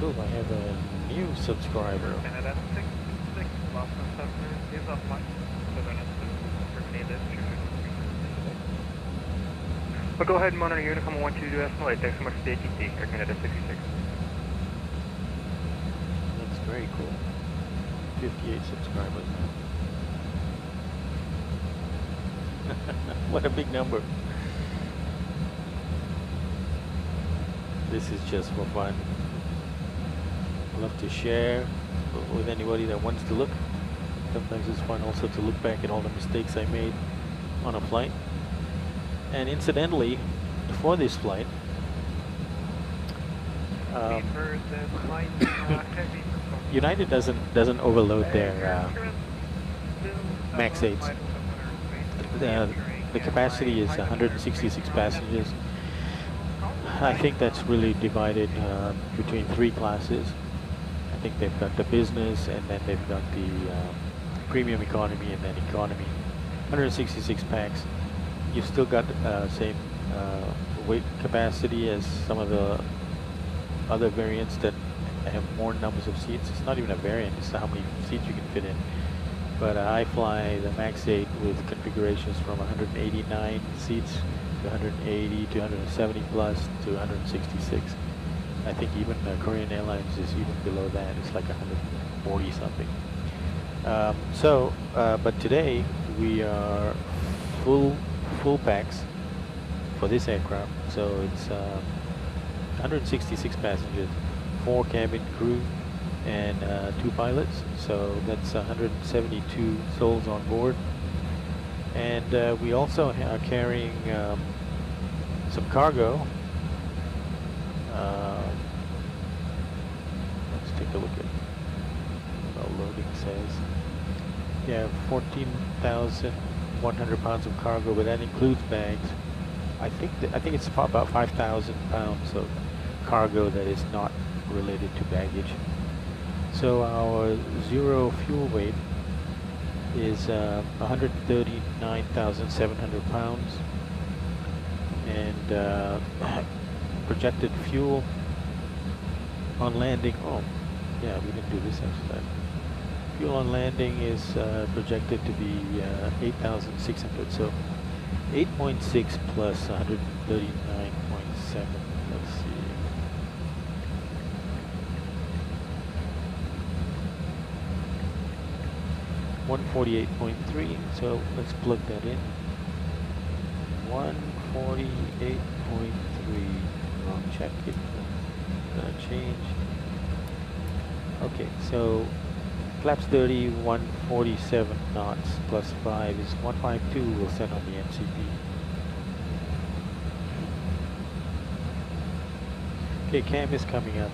Cool, I have a new subscriber. Canada 6. Boston Center is offline. So then it's terminated. But go ahead and monitor Unicom 12 decimal 8. Thanks so much for the ATC, Air Canada 66. That's very cool. 58 subscribers now. What a big number. This is just for fun. Love to share with anybody that wants to look. Sometimes it's fun also to look back at all the mistakes I made on a flight. And incidentally, before this flight, United doesn't overload their MAX 8s. The capacity is 166 passengers. I think that's really divided between 3 classes. I think they've got the business, and then they've got the premium economy, and then economy. 166 packs. You've still got same weight capacity as some of the other variants that have more numbers of seats. It's not even a variant, it's how many seats you can fit in. But I fly the MAX 8 with configurations from 189 seats to 180 to 170 plus to 166. I think even Korean Airlines is even below that. It's like 140 something. But today we are full packs for this aircraft. So it's 166 passengers, 4 cabin crew, and 2 pilots, so that's 172 souls on board. And we also are carrying some cargo. Let's take a look at what loading says. Yeah, 14,100 pounds of cargo, but that includes bags. I think it's about 5,000 pounds of cargo that is not related to baggage. So our zero fuel weight is 139,700 pounds, and projected fuel on landing. Oh, yeah, we didn't do this exercise. Fuel on landing is projected to be 8,600. So 8.6 plus 139.7. Let's see. $148.3, so let's plug that in. 148.3. I'll check it. Gonna change. Okay, so flaps 30, 147 knots plus 5 is 152. We'll set on the MCP. Okay, cam is coming up.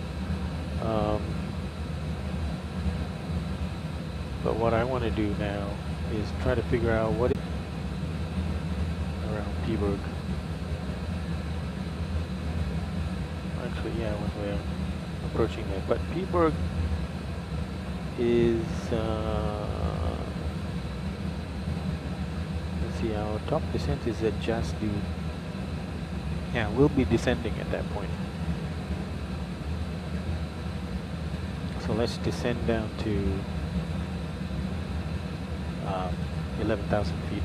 But what I want to do now is try to figure out what is around Pushback. Actually, yeah, when we're approaching that. But Pushback is, let's see, our top descent is at just due. Yeah, we'll be descending at that point. So let's descend down to 11,000 feet.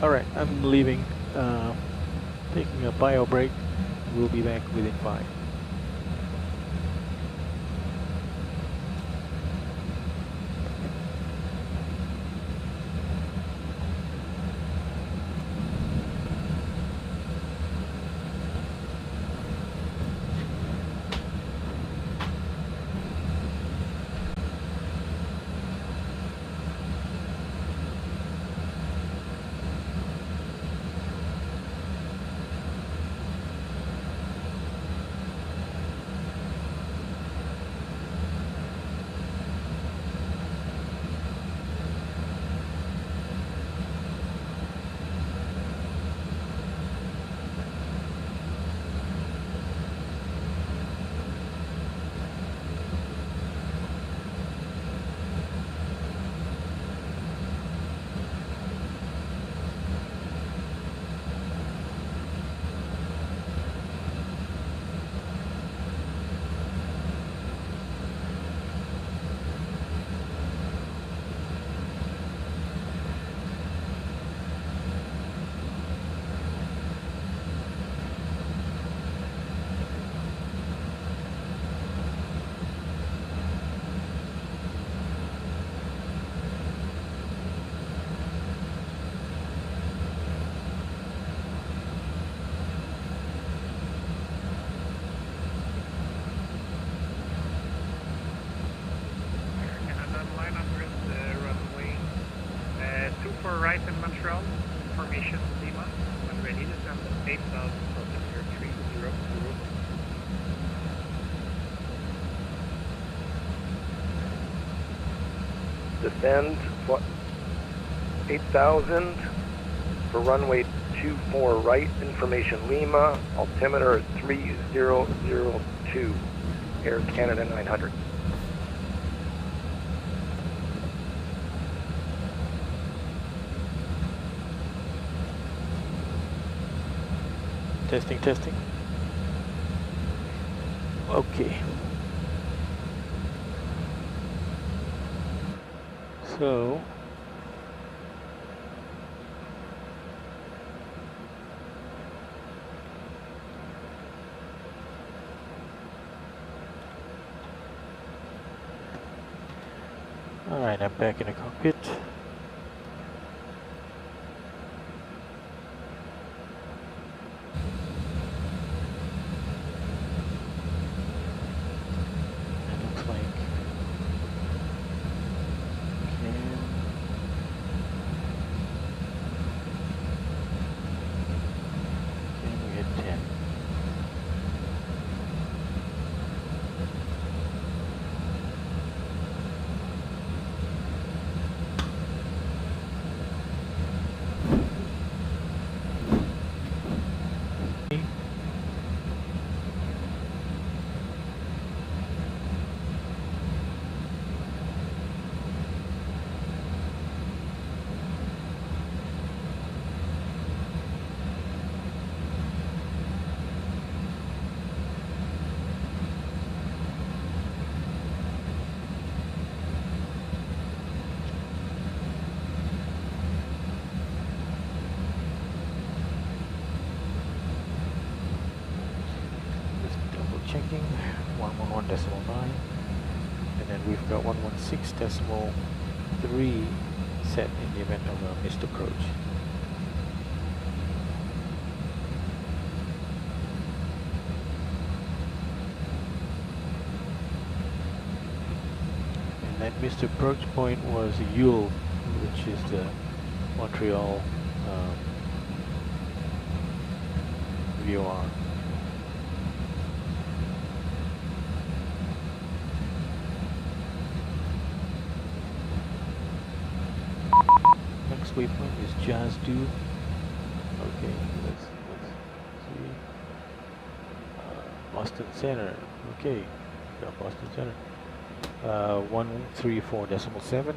Alright, I'm leaving, taking a bio break. We'll be back within 5. 8,000 for temperature 300. Descend 8,000 for runway 24 right, information Lima, altimeter 3002, Air Canada 900. Testing, testing. Okay. So all right, I'm back in the cockpit. Checking 111.9, and then we've got 116.3 set in the event of a missed approach. And that missed approach point was CYUL, which is the Montreal VOR. Waypoint is Jazdu. Okay, let's see. Boston Center. Okay, got Boston Center. 134.7.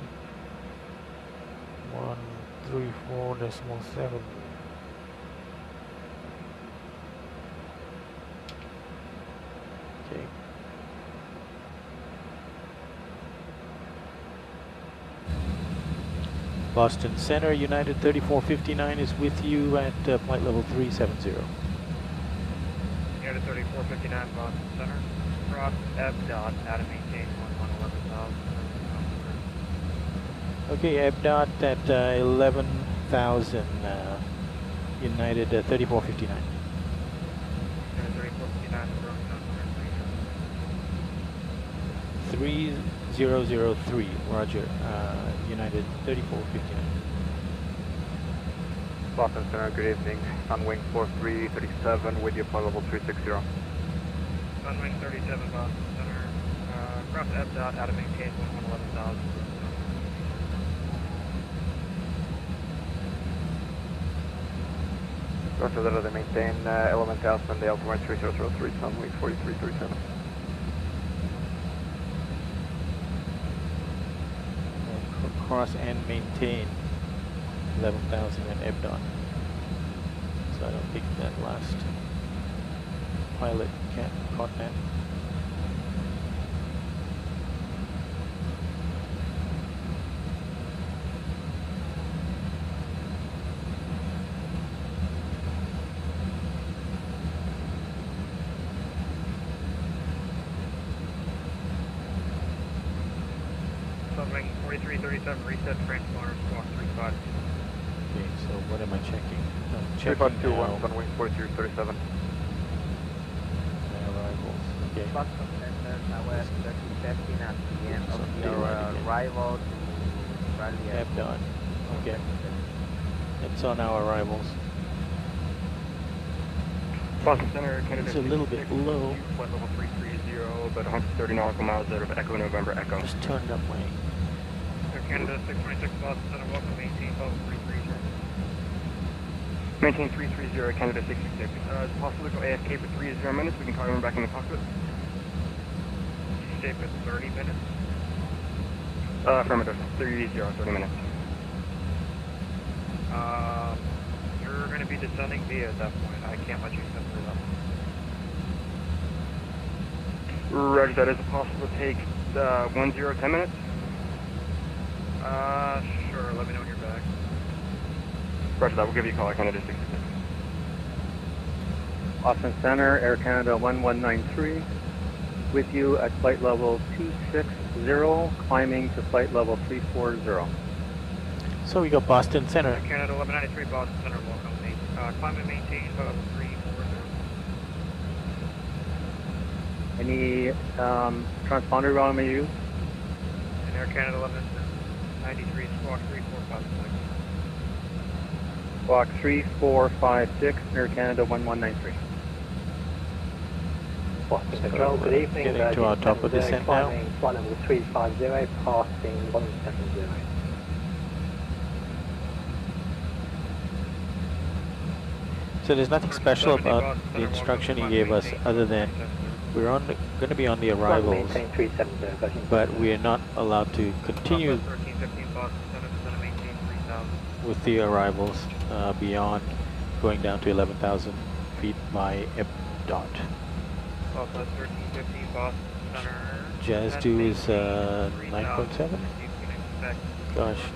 134.7. Okay. Boston Center, United 3459 is with you at flight level 370. United 3459 Boston Center. Cross F dot out of maintain 11,000. Okay, F dot at 11,000. United 3459. United 3459 3003, Roger. United 3459. Boston Center, good evening. On wing 4337 with you for level 360. On wing 37 Boston Center. Cross F dot out of maintain 11,000. Roger that, they maintain 11,000, the altimeter 3003, on wing 4337. Cross and maintain 11,000 and F dot. So I don't think that last pilot caught that. Wing 4337 reset transponder squawk 35. Okay, so what am I checking? I'm checking 3521 on wing 4337. arrivals. Okay. Boston Center, Tower 3013 at the end of your arrival to Guardia. F dot. Okay. It's on our arrivals. Boston Center, Canada. It's a little bit low. Flight level 330, about 130 nautical miles out of Echo November Echo. Just turned up my. Air Canada 626 Boston Center, welcome, maintain level 330. Maintain 330, Canada 626. Is it possible to go AFK for 30 minutes? We can call you back in the cockpit. Stay for 30 minutes? Affirmative, 30 minutes. You're going to be descending via at that point. I can't let you descend through that. Roger that. Is it possible to take 10 minutes? Sure. Let me know when you're back. Roger that. We'll give you a call. Canada 66. Boston Center, Air Canada 1193. With you at flight level 260, climbing to flight level 340. So we got Boston Center. Air Canada 1193, Boston Center, welcome. Climb and maintain level 340. Any transponder you want me to use? And Air Canada 1193, squawk 3456. Squawk 3456, Air Canada 1193. Boston Control, good evening. Getting to our top of descent now. Flight level 350, passing 170. So there's nothing special about the instruction he gave us other than we're going to be on the arrivals, but we are not allowed to continue with the arrivals beyond going down to 11,000 feet by dot. Jazz 2 is 9.7. Gosh.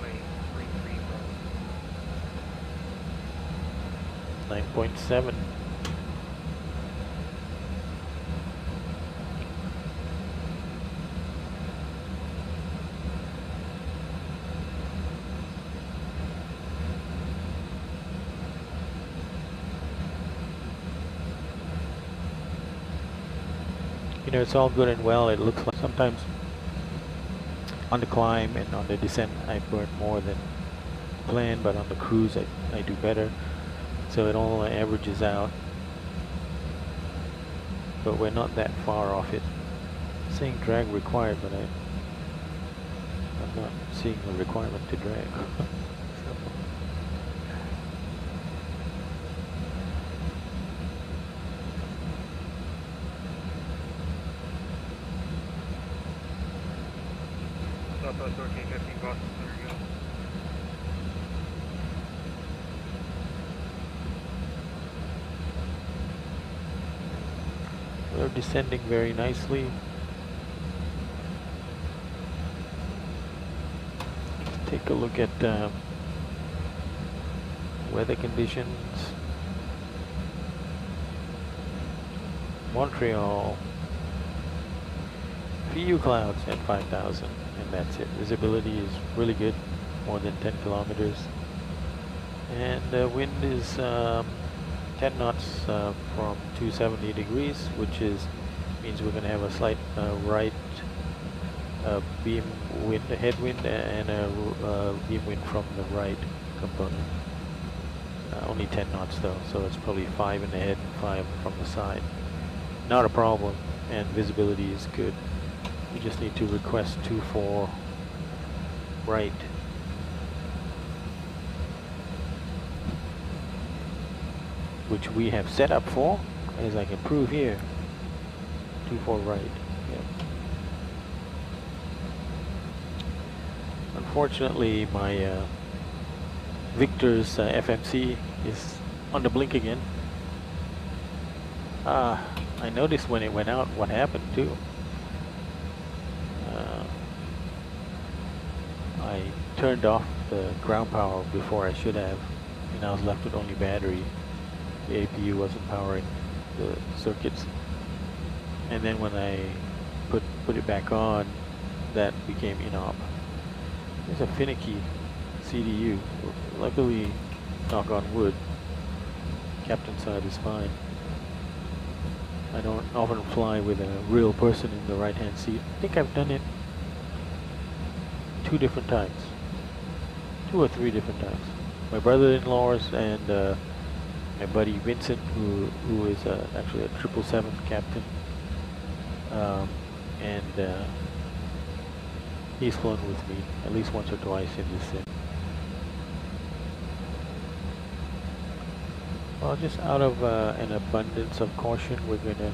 9.7. You know, it's all good and well. It looks like sometimes on the climb and on the descent I burn more than planned, but on the cruise I do better. So it all averages out, but we're not that far off it. It's saying drag required, but I'm not seeing the requirement to drag. Southwest 1415 Boston Center, go. We're descending very nicely. Take a look at weather conditions. Montreal. Few clouds at 5,000, and that's it. Visibility is really good, more than 10 kilometers. And the wind is 10 knots from 270 degrees, which means we're going to have a slight right beam wind, a headwind, and a beam wind from the right component. Only 10 knots though, so it's probably 5 in the head and 5 from the side. Not a problem, and visibility is good. We just need to request 24 right. Which we have set up for, as I can prove here. 24 right. Yep. Unfortunately, my Victor's FMC is on the blink again. I noticed when it went out what happened too. I turned off the ground power before I should have, and I was left with only battery. The APU wasn't powering the circuits, and then when I put it back on, that became inop. It's a finicky CDU. Luckily, knock on wood, captain side is fine. I don't often fly with a real person in the right hand seat. I think I've done it 2 different times, 2 or 3 different times. My brother-in-laws and my buddy Vincent, who is actually a 777 captain, and he's flown with me at least once or twice in this sim. Well, just out of an abundance of caution, we're going to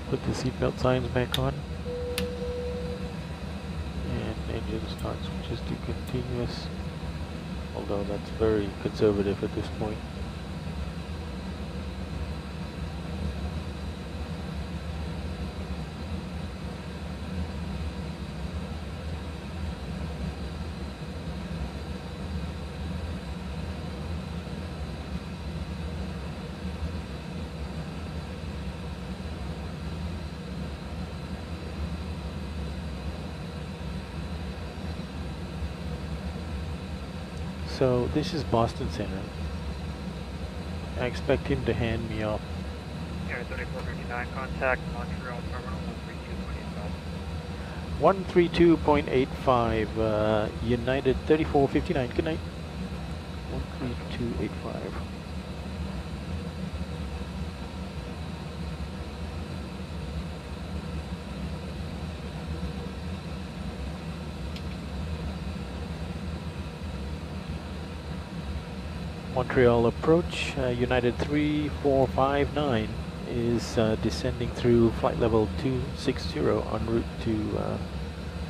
put the seatbelt signs back on. And engine start switches to continuous, although that's very conservative at this point. So this is Boston Center. I expect him to hand me off. Air 3459, contact Montreal Terminal 132.85. 132.85, United 3459, good night. 132.85. Montreal Approach, United 3459 is descending through flight level 260 en route to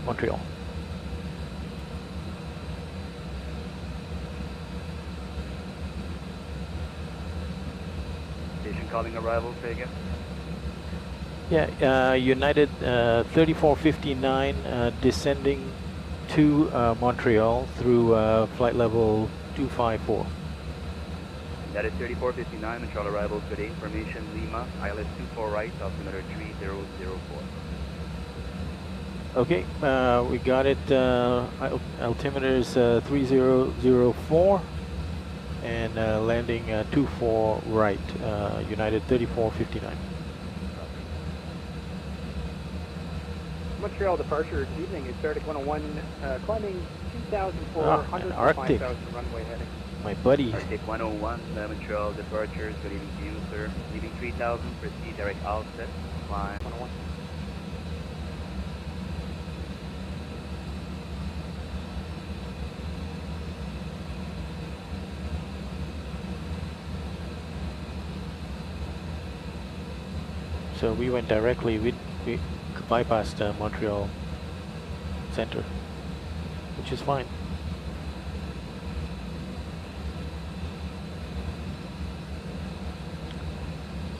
Montreal. Station calling arrival, say again. Yeah, United 3459 descending to Montreal through flight level 254. That is 3459, Montreal arrival today. Information Lima, ILS 24 right, altimeter 3004. Okay, we got it. Altimeter is 3004 and landing 24 right, United 3459. Montreal departure, good evening. It's Arctic 101, climbing 2,400 Arctic. 5,000 runway heading. My buddy. Arctic 101, Montreal departures, good evening to you, sir. Leaving 3000, proceed direct outset, climb 101. So we went directly, we bypassed Montreal Center, which is fine.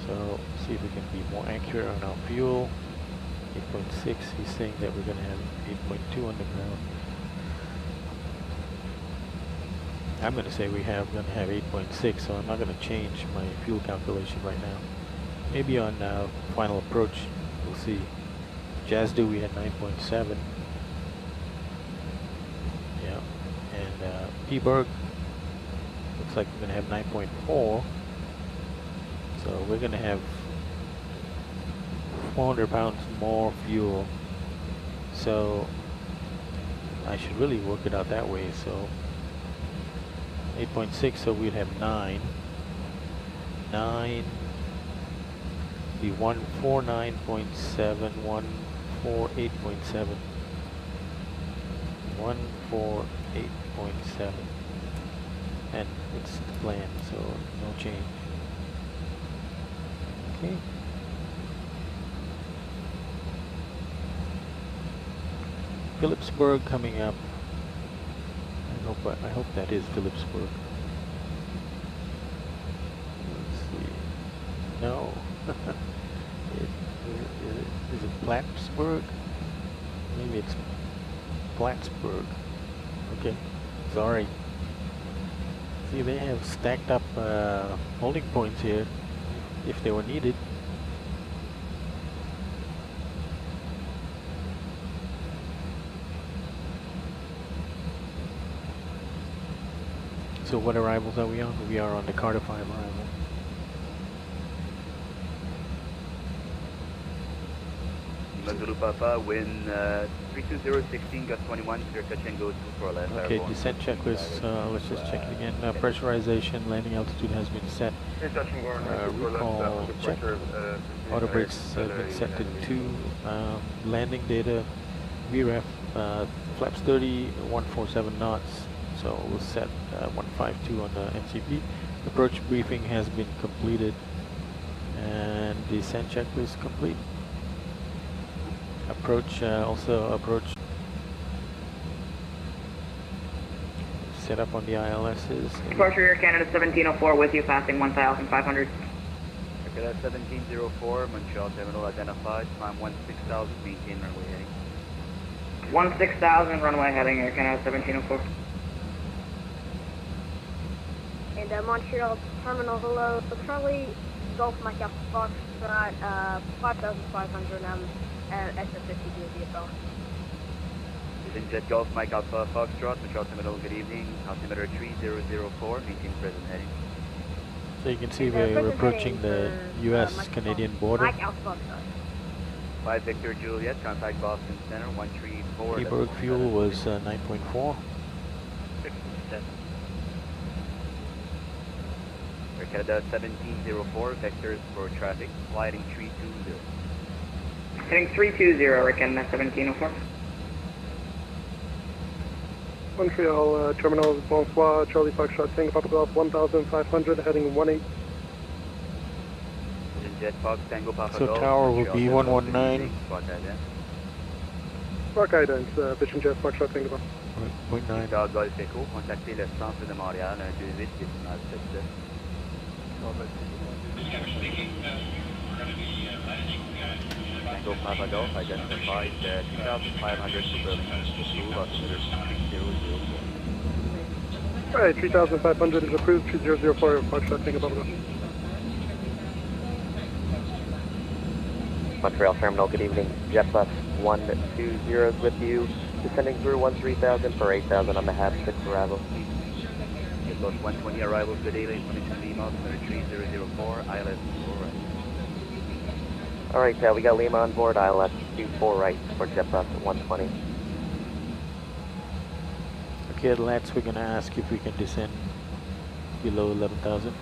So see if we can be more accurate on our fuel. 8.6, he's saying that we're going to have 8.2 on the ground. I'm going to say we're going to have 8.6, so I'm not going to change my fuel calculation right now. Maybe on final approach, we'll see. Jazdu we had 9.7. Yeah, and P-Berg looks like we're going to have 9.4. So we're going to have 400 pounds more fuel. So I should really work it out that way. So 8.6, so we'd have 9. 9, be 149.7, 148.7. 148.7. And it's the plan, so no change. Okay. Phillipsburg coming up. I hope that is Phillipsburg. Let's see. No. Is it Plattsburgh? Maybe it's Plattsburgh. Okay. Sorry. See, they have stacked up holding points here if they were needed. So what arrivals are we on? We are on the Carter 5 arrival. Zulu Papa, wind 32016, gust 21, clear touch and go 24 left. Okay, descent checklist, let's just check it again. Pressurization, landing altitude has been set. Recall check. Auto brakes have been set to 2. Landing data, VREF, flaps 30, 147 knots. So we'll set 152 on the NCP. Approach briefing has been completed and descent checklist complete. Approach, approach set up on the ILSs. Departure Air Canada 1704 with you, passing 1,500. Canada 1704, Montreal terminal identified, climb 16,000, maintain runway heading. 16,000 runway heading, Air Canada 1704. And Montreal terminal, hello, Charlie, Golf Mike Alpha Foxtrot, 5,500 SF50 VFL. Jet Golf Mike Alpha Foxtrot, Montreal terminal, good evening, altimeter 3004, maintain present heading. So you can see we're approaching the US-Canadian border. Mike Alpha Foxtrot. 5 Victor Juliet, contact Boston Center, 134. Seaberg fuel was 9.4. Air Canada 1704, vectors for traffic, sliding 320. Heading 320, Air Canada 1704. Montreal terminal, bonsoir, Charlie Foxtrot, Tango Papa Golf 1,500, heading 18. Jet Fox, Tango Papa So Golf, tower will be 119. Spark guidance, Vision Jet Foxtrot, Tango Papa. 0.9. Golf Echo, contactez le centre de Montréal, 128, décimal 77. Tango Papa Golf, identified 2,500 for Burlington, approve, altimeter 3004. Alright, 3,500 is approved, 3004, Foxtrot, Tango Papa Golf. Montreal Terminal, good evening. JetBus 120 is with you. Descending through 13,000 for 8,000 on the HAB 6 arrival. JetBus 120 arrival today, lane 22 Lima, altimeter 3004, ILS 4 right. Alright, we got Lima on board, ILS 24 right for JetBus 120. Okay, at LATS we're going to ask if we can descend below 11,000.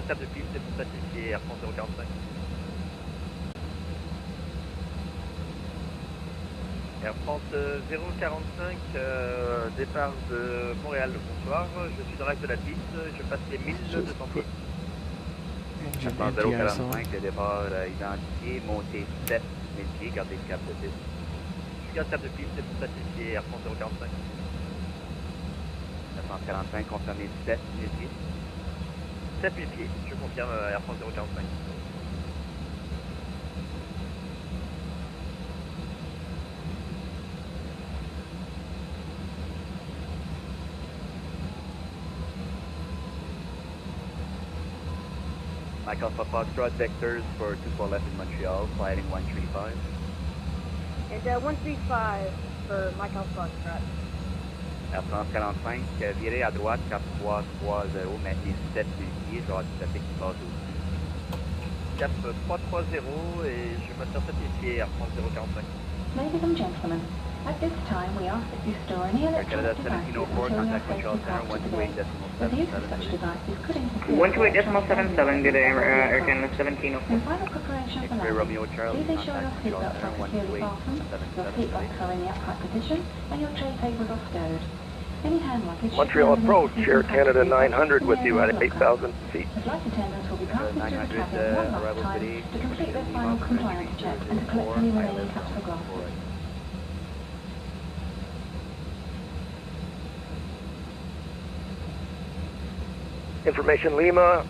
Table de piste, c'est pacifié, Air France 045. Air France 045, départ de Montréal, bonsoir. Je suis dans l'axe de la piste, je passe les 1200 pieds. Engine Air France 045, NTS le départ identifié, montée 7 000 pieds, gardez le cap de piste. Je garde table de piste, c'est pacifié, Air France 045. 945, confirmé 7 000 pieds. 7000 pieds, je confirme Air France 045. Mike Alpha Foxtrot, vectors for 24 left in Montreal, sliding 135. And 135 for Mike Alpha Foxtrot. Air France 45, virez à droite, 4330, maintenez 7000 pieds, je vais avoir du trafic qui passe au-dessus. Cap 330 et je maintiens satisfait Air France 045. Ladies and gentlemen, at this time we ask that you store any electronic devices until your safety departure today. The use of such devices could interfere with 128.77, good day, Air Canada 1704. In final preparation for landing, please ensure your seatbelts are securely fastened, your seat locks are in the upright position, and your tray tables are stowed. Any hand luggage Montreal Approach, Air Canada 900 with you at 8,000 feet. The flight attendants will be passing through the cabin one last time to complete their final compliance check and to collect any remaining cups or glasses. Information Lima,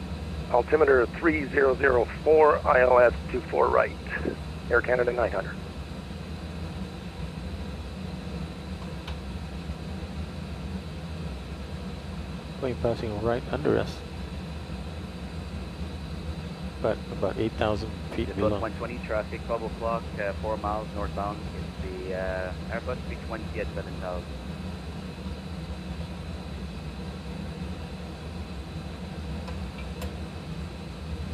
altimeter 3004, ILS 24 right. Air Canada 900. Plane passing right under us, but about 8,000 feet Airbus below. 120, traffic 12 o'clock, 4 miles northbound. It's the Airbus 320 at 7,000.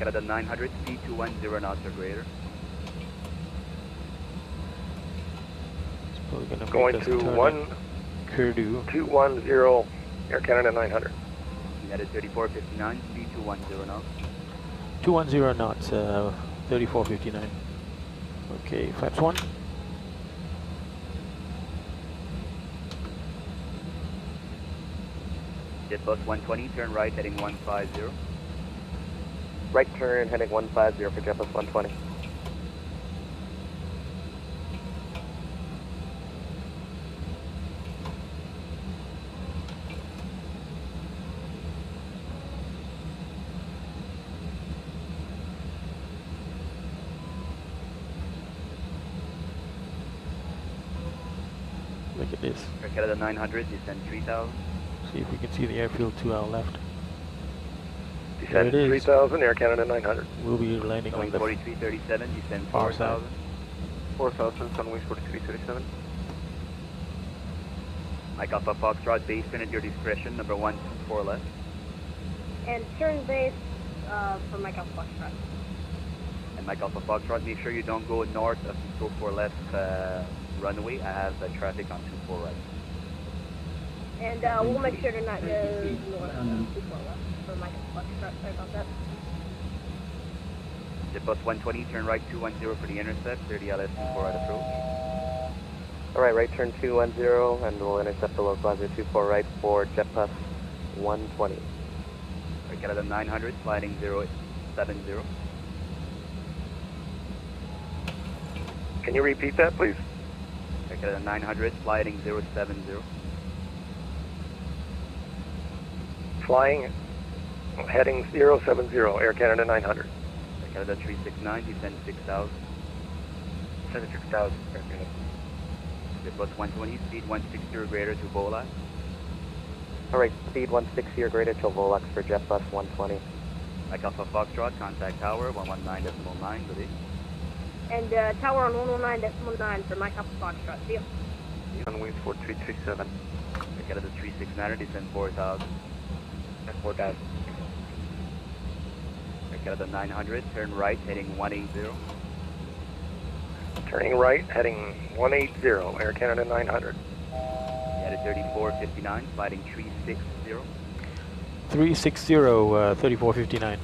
Canada 900, speed 210 knots or greater. It's probably gonna make Going us to turn at Purdue. 210 Air Canada 900. United 3459, speed 210 knots. 210 knots, 3459. Okay, flaps 1. Jet bus 120, turn right heading 150. Right turn heading 150 for JetBus 120. Look at this. Air Canada 900, descend 3000. See if we can see the airfield to our left. Descend 3000, Air Canada 900. We'll be landing on the 4337, descend far side. 4000, Sunwing 4337. Mike Alpha Foxtrot, base turn at your discretion, number 124 left. And turn base for Mike Alpha Foxtrot. And Mike Alpha Foxtrot, make sure you don't go north of the 24 left runway. I have traffic on 24 right. And we'll make sure to not go north of 24 left for Mike Alpha Foxtrot. Sorry about that. Jet bus 120, turn right 210 for the intercept, 30 LS 24 right approach. Alright, right turn 210 and we'll intercept the localizer 24 right for JetBus 120. Air Canada 900, sliding 070. Can you repeat that, please? Air Canada 900, sliding 070. Flying, heading 070, Air Canada 900. Air Canada 369, descend 6000. Descend 6000, Air Canada. Jet bus 120, speed 160 or greater to Volax. Alright, speed 160 or greater to Volax for JetBus 120. Mike Alpha Foxtrot, contact tower 119.9, good day. And tower on 119.9 for Mike Alpha Foxtrot. See ya. Sunwing 4337. Air Canada 369, descend 4000. And 4000. Air Canada 900, turn right, heading 180. Turning right, heading 180, Air Canada 900. United 3459, sliding 360. 360, 3459.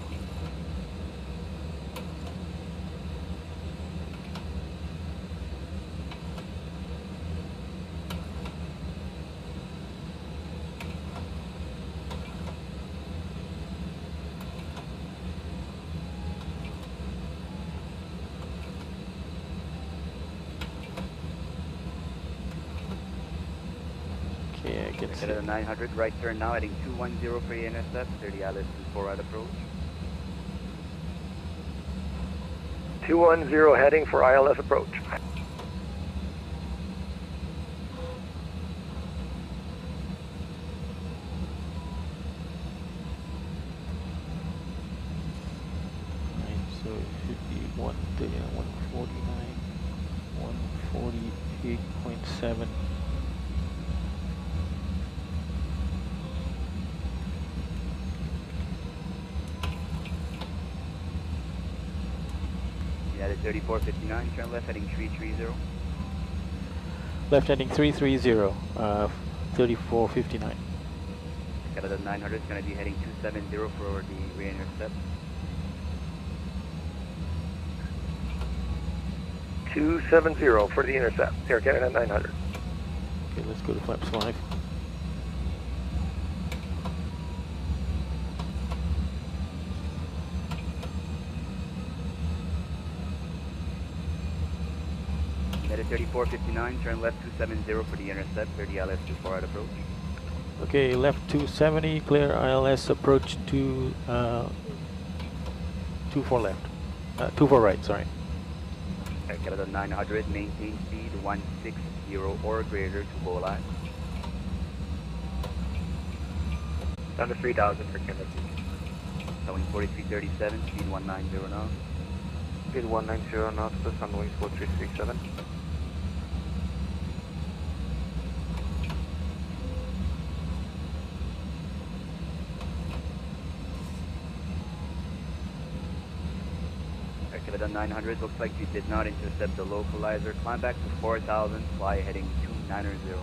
Okay, I can see. Canada 900, right turn now, heading 210 for the intercept, 30 LS 24 right approach. 210 heading for ILS approach. So it should be 149, 148.7. United 3459, turn left heading 330. Left heading 330, 3459. Canada 900 is going to be heading 270 for the re-intercept. 270 for the intercept, Air Canada 900. Okay, let's go to flaps 5. United 3459, turn left 270 for the intercept, 30 LS 24 right approach. Okay, left 270, clear ILS approach to 24 left. 24 right, sorry. Air Canada 900, maintain speed 160 or greater to Volax. Down to 3000 for Canada. Sunwing 4337, speed 190 knots. Speed 190 knots to Sunwing 4337. Canada 900, looks like you did not intercept the localizer. Climb back to 4,000, fly heading 290.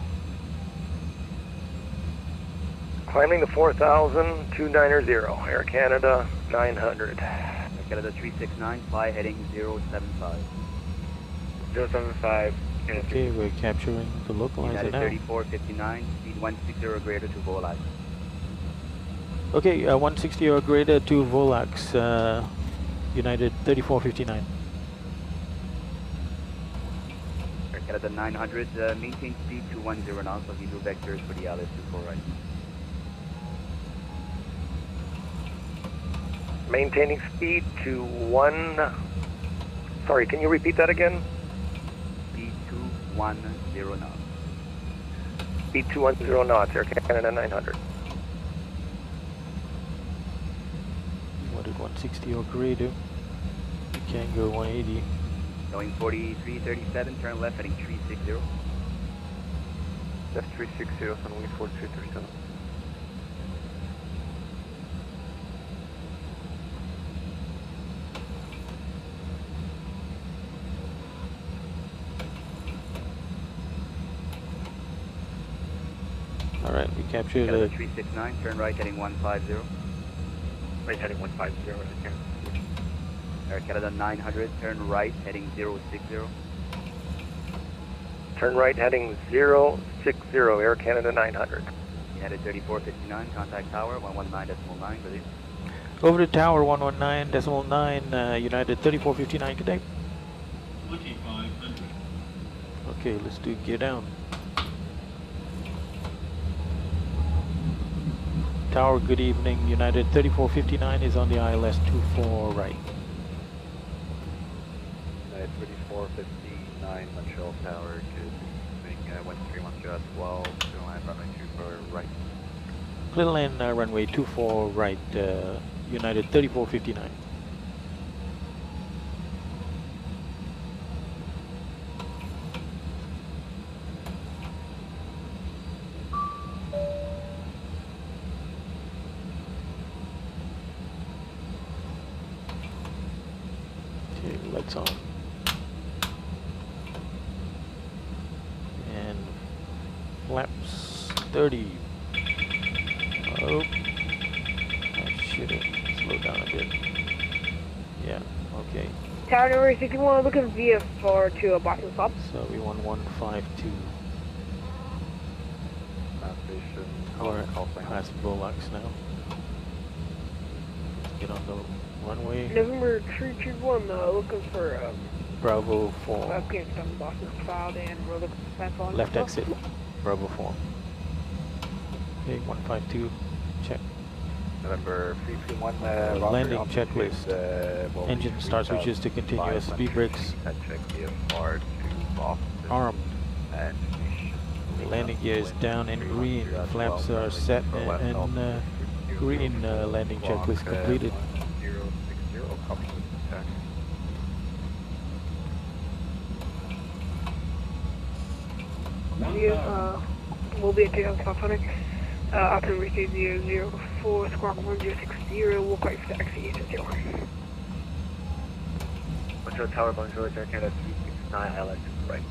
Climbing to 4,000, 290, Air Canada 900. Air Canada 369, fly heading 075. 075. Okay, we're capturing the localizer United now. 3459, speed 160 or greater to Volax. Okay, 160 or greater to Volax, United 3459. Air Canada 900, maintain speed 210 knots of new vectors for the LS24 right. Maintaining speed to 1... Sorry, can you repeat that again? Speed 210 knots. Speed 210 knots, Air Canada 900. What did 160 or greater? You can't go 180. Going 4337, turn left heading 360. Left 360, on wing 4337. Alright, we captured Canada 369, turn right heading 150. Right heading 150, Air Canada 900, turn right heading 060. Turn right heading 060, Air Canada 900. United 3459, contact tower 119.9, release. over to tower 119.9, United 3459, good day. 2500. Okay, let's do gear down. Tower, good evening. United 3459 is on the ILS 24 right. United 3459, Montreal Tower, good evening. 1310 at 12, clear line runway 24 right. Clear line runway 24 right, United 3459. Lights on. And flaps 30. Oh, I should have slowed down a bit. Yeah, okay. Tower number 61, looking via for to a Boston Club. So we want 152. Or past Volax now. Let's get on the runway. November 321, looking for Bravo 4. Afghanistan Boston filed, and we're looking for fast line. Left exit, Bravo 4. Okay, 152, check. November 321, landing checklist. Engine start switches to continuous, speed brakes. Check VFR to Boston. Armed. And landing gear is down and green. Flaps are set and green landing checklist completed. We'll be at takeoff 500. Option receive 004, squawk 1060, we'll quite for taxi 0. Montreal Tower, Montreal Air Canada 369, LS right.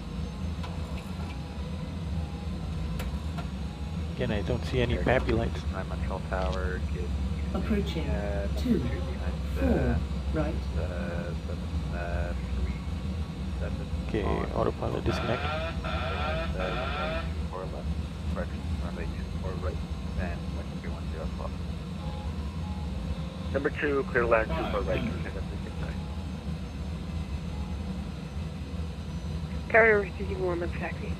Again, I don't see any PAPI lights. Montreal Tower, approaching 2, 4, right. Okay, autopilot disconnect. Number 2, clear land 24 right. Tower number 61, left taxi.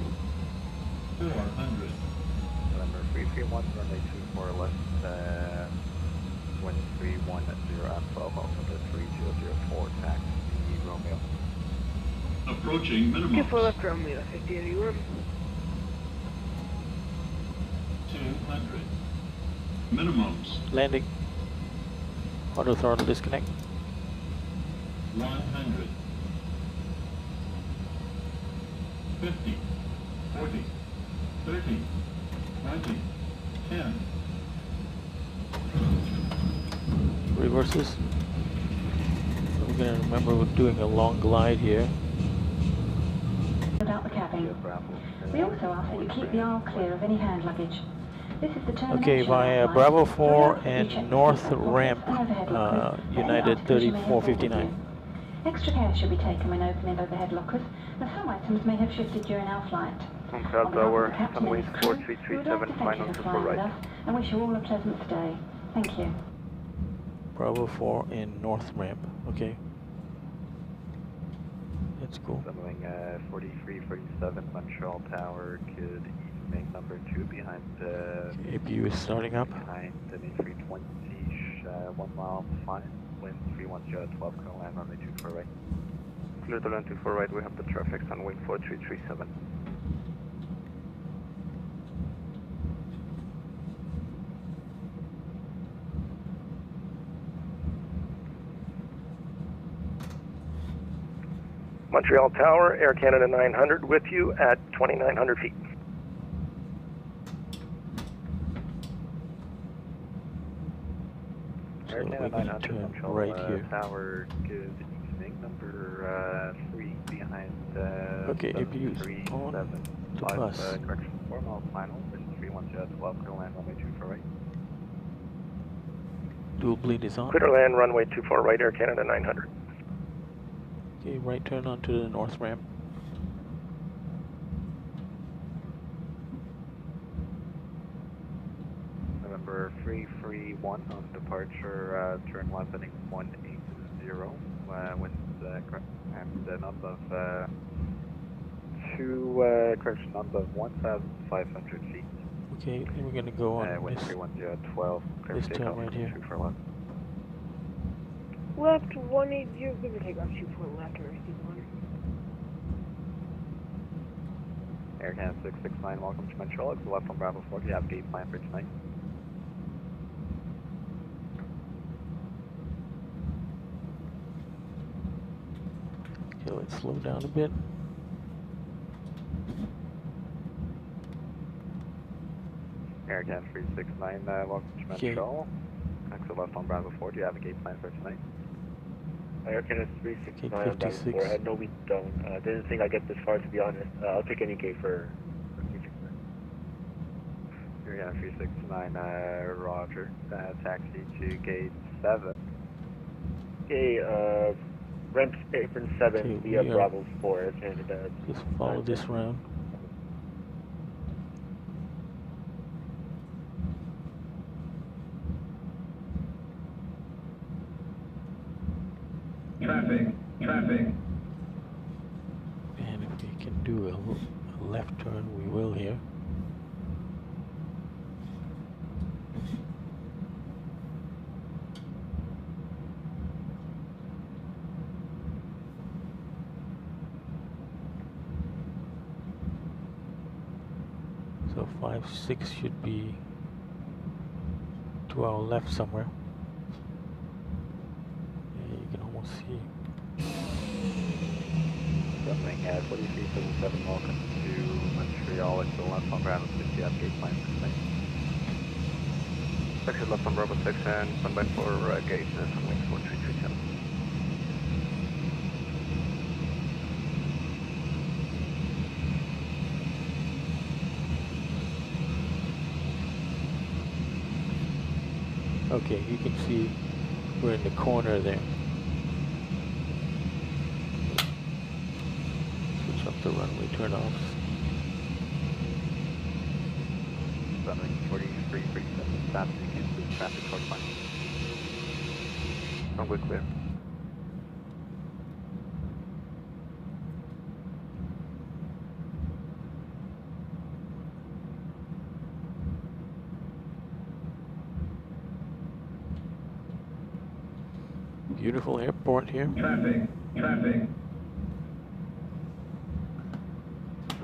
400. November 331, runway 24 left, 1310 at 12, also the 3004, taxi Romeo. Approaching minimum. 24 left Romeo, 5081. 200. Minimums. Landing. Auto throttle disconnect. 100. 50. 40. 30. 20. 10. Reverses. we're going to remember we're doing a long glide here. Out the cabin. We also ask that you keep the aisle clear of any hand luggage. This is the termination. Okay, via Bravo 4 and North Ramp, United 3459. Extra care should be taken when opening overhead lockers, as some items may have shifted during our flight. Montreal Tower, runway 4337, final to for right. And wish you all a pleasant stay. Thank you. Bravo 4 and North Ramp, okay. That's cool. Runway 4347, Montreal Tower, good evening, number 2 behind the... APU is starting up. Behind the 320, 1 mile 5, wind 310, 12, land runway 24 right. Clear to land 24 right, we have the traffic on wing 4337. Montreal Tower, Air Canada 900 with you at 2,900 feet. Air Canada 900, Montreal right here. Tower, good evening, number 3 behind okay, APU is on the bus. Correction, 4 miles final, wind 310, 12, clear land runway 24 right. Dual bleed is on. Clear to land runway 24 right, Air Canada 900. Okay, right turn onto the North Ramp. November 331 on departure, turn left heading 180, winds and none above correction, none above 1,500 feet. Okay, then we're going to go on wind this, 310, 12, clear this turn takeoff, right here. 2 for left. Left 180, give or take off 24 left or 61. Air Canada 669, welcome to Montreal. It's left from Bravo 4. Do you have gate plan for tonight? Okay, let's slow down a bit. Air Canada 369, welcome to Montreal. Exit left on Bravo 4. Do you have a gate plan for tonight? Air Canada 369 on Bravo 4. I had no, we don't. Didn't think I'd get this far, to be honest. I'll take any gate for 369. Air Canada 369, roger. Taxi to gate 7. Okay, ramp apron 7 okay, via Bravo 4. Air Canada. Just follow this round. Traffic. And if we can do a left turn, we will here. So 5-6 should be to our left somewhere. Yeah, you can almost see. Runway 4377, welcome to Montreal. It's the left on Bravo 6. You have gate plan for tonight. Exit left on Bravo 6 and standby for gate on wing 4337. Okay, you can see we're in the corner there. Switch up the runway turn-offs. Runway 4337, stop so you can lose traffic toward line. Runway clear. Beautiful airport here. Traffic.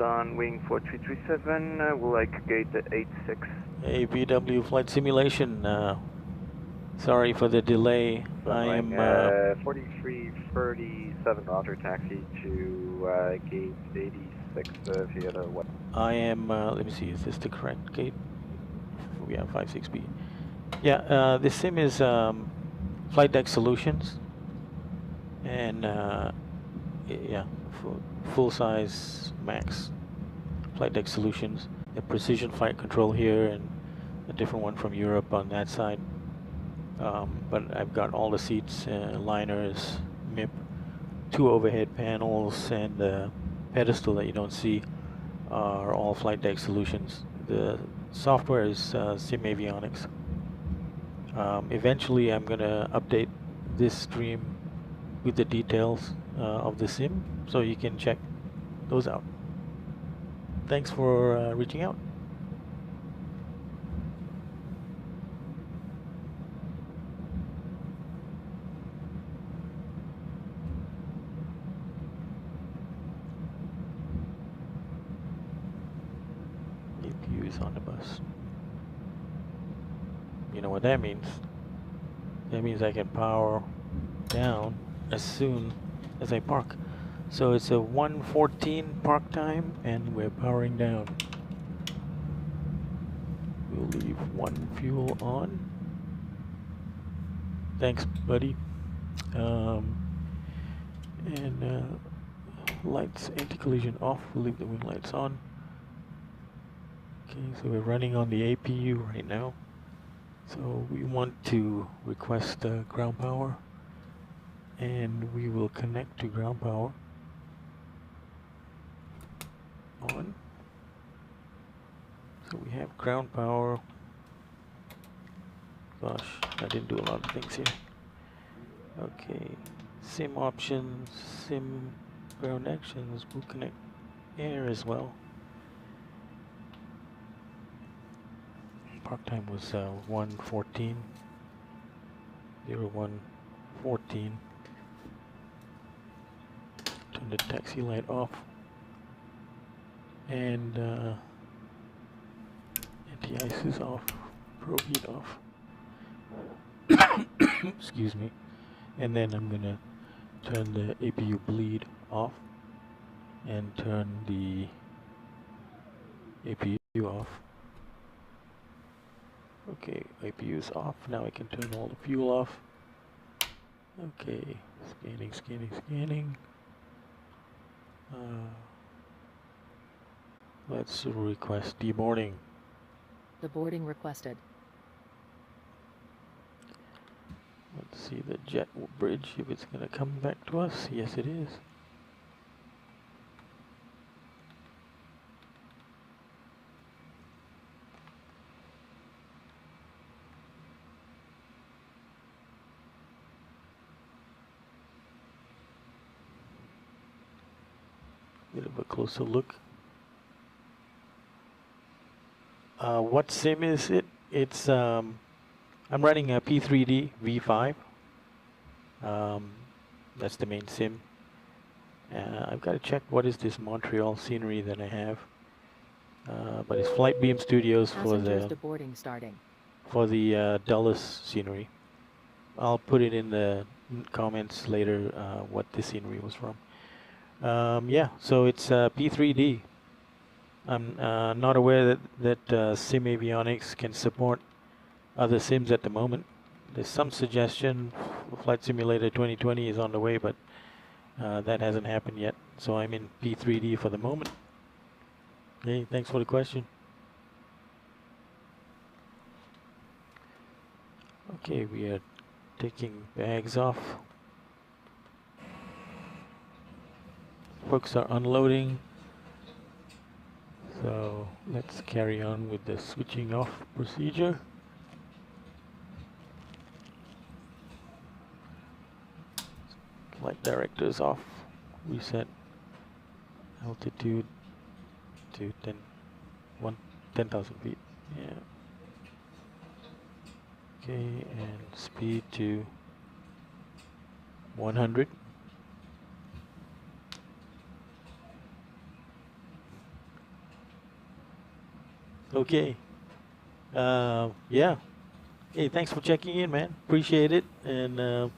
On wing 4337, we'll like gate 86. Hey, BW flight simulation. Sorry for the delay. I am 4337, roger, taxi to gate 86 via the what? I am, let me see, is this the correct gate? We have 56B. Yeah, the sim is Flight Deck Solutions. and yeah, full-size max flight deck solutions. A precision flight control here and a different one from Europe on that side. But I've got all the seats, liners, MIP, 2 overhead panels, and the pedestal that you don't see are all flight deck solutions. The software is Sim Avionics. Eventually I'm going to update this stream with the details of the sim, so you can check those out. Thanks for reaching out. APU is on the bus. You know what that means? That means I can power down as soon as I park. So it's a 1:14 park time and we're powering down. We'll leave 1 fuel on. Thanks, buddy. Lights anti-collision off. We'll leave the wing lights on. Okay, so we're running on the APU right now. So we want to request ground power, and we will connect to ground power. On. So we have ground power. Gosh, I didn't do a lot of things here. Okay, sim options, sim ground actions, we'll connect air as well. Park time was 1:14, 01:14. Turn the taxi light off, and anti-ice is off, probe heat off. Excuse me. And then I'm gonna turn the APU bleed off and turn the APU off. Okay, APU is off. Now I can turn all the fuel off. Okay, scanning, scanning, scanning. Let's request deboarding. Deboarding requested. Let's see the jet bridge, if it's going to come back to us. Yes, it is. Bit of a closer look. What sim is it? It's I'm running a P3D V5. That's the main sim. I've got to check what is this Montreal scenery that I have. But it's Flight Beam Studios for the deboarding starting. For the Dulles scenery. I'll put it in the comments later what this scenery was from. Yeah, so it's P3D. I'm not aware that Sim Avionics can support other sims at the moment. There's some suggestion Flight Simulator 2020 is on the way, but that hasn't happened yet. So I'm in P3D for the moment. Hey, thanks for the question. Okay, we are taking bags off. Folks are unloading. So let's carry on with the switching off procedure. Flight directors off. Reset altitude to 10,000 feet. Yeah. Okay, and speed to 100. Okay. Yeah. Hey, thanks for checking in, man. Appreciate it, and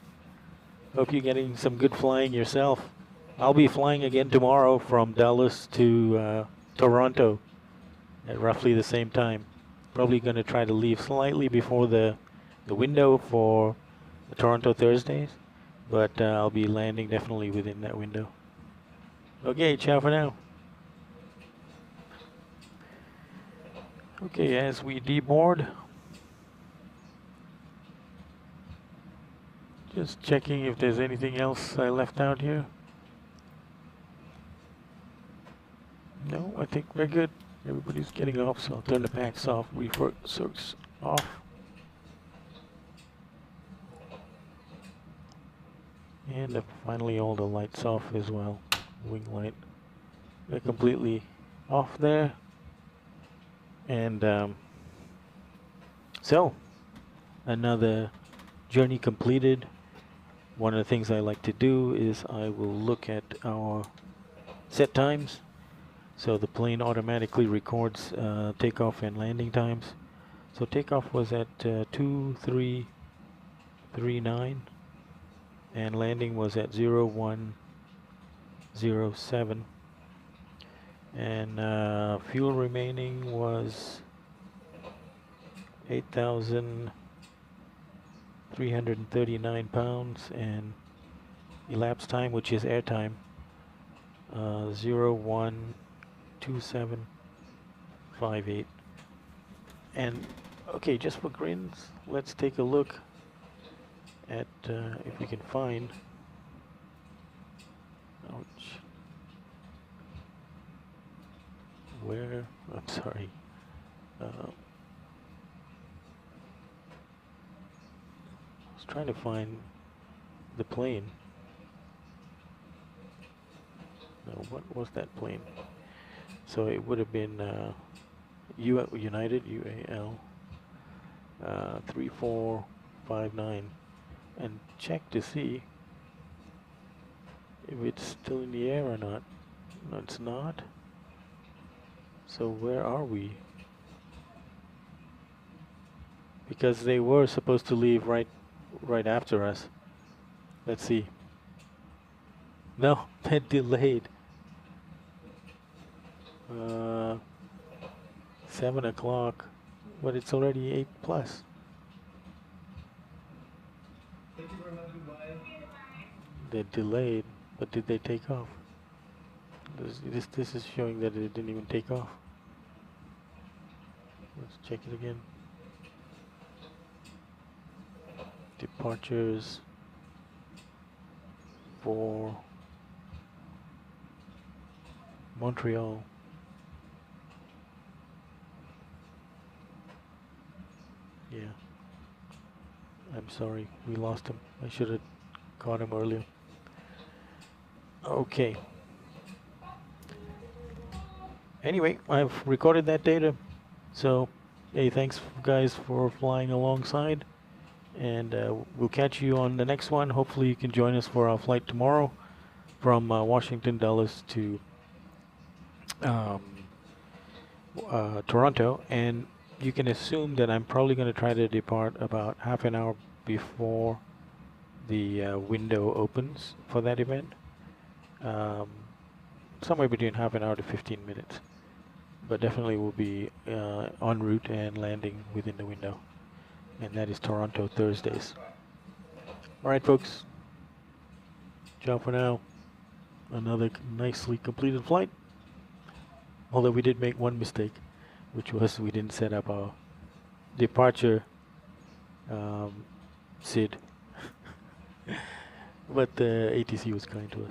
hope you're getting some good flying yourself. I'll be flying again tomorrow from Dallas to Toronto at roughly the same time. Probably going to try to leave slightly before the window for the Toronto Thursdays, but I'll be landing definitely within that window. Okay, ciao for now. Okay, as we deboard, just checking if there's anything else I left out here. No, I think we're good. Everybody's getting off, so I'll turn the packs off, reverse circs off. And finally all the lights off as well. Wing light. They're completely off there. And so, another journey completed. One of the things I like to do is I will look at our set times. So the plane automatically records takeoff and landing times. So takeoff was at 2339 and landing was at 0107. And fuel remaining was 8,339 pounds, and elapsed time, which is air time, 012758. And okay, just for grins, let's take a look at if we can find. Ouch. Where? I'm sorry. I was trying to find the plane. No, what was that plane? So it would have been United UAL 3459, and check to see if it's still in the air or not. No, it's not. So where are we? Because they were supposed to leave right after us. Let's see. No, they're delayed. 7 o'clock, but it's already 8 plus. They're delayed, but did they take off? This is showing that it didn't even take off. Let's check it again. Departures for Montreal. Yeah. I'm sorry, we lost him. I should have caught him earlier. Okay. Anyway, I've recorded that data. So, hey, thanks guys for flying alongside. And we'll catch you on the next one. Hopefully you can join us for our flight tomorrow from Washington Dulles to Toronto. And you can assume that I'm probably going to try to depart about half an hour before the window opens for that event. Somewhere between half an hour to 15 minutes. But definitely will be en route and landing within the window. And that is Toronto Thursdays. Alright folks, ciao for now. Another nicely completed flight. Although we did make one mistake, which was we didn't set up our departure SID. But the ATC was kind to us.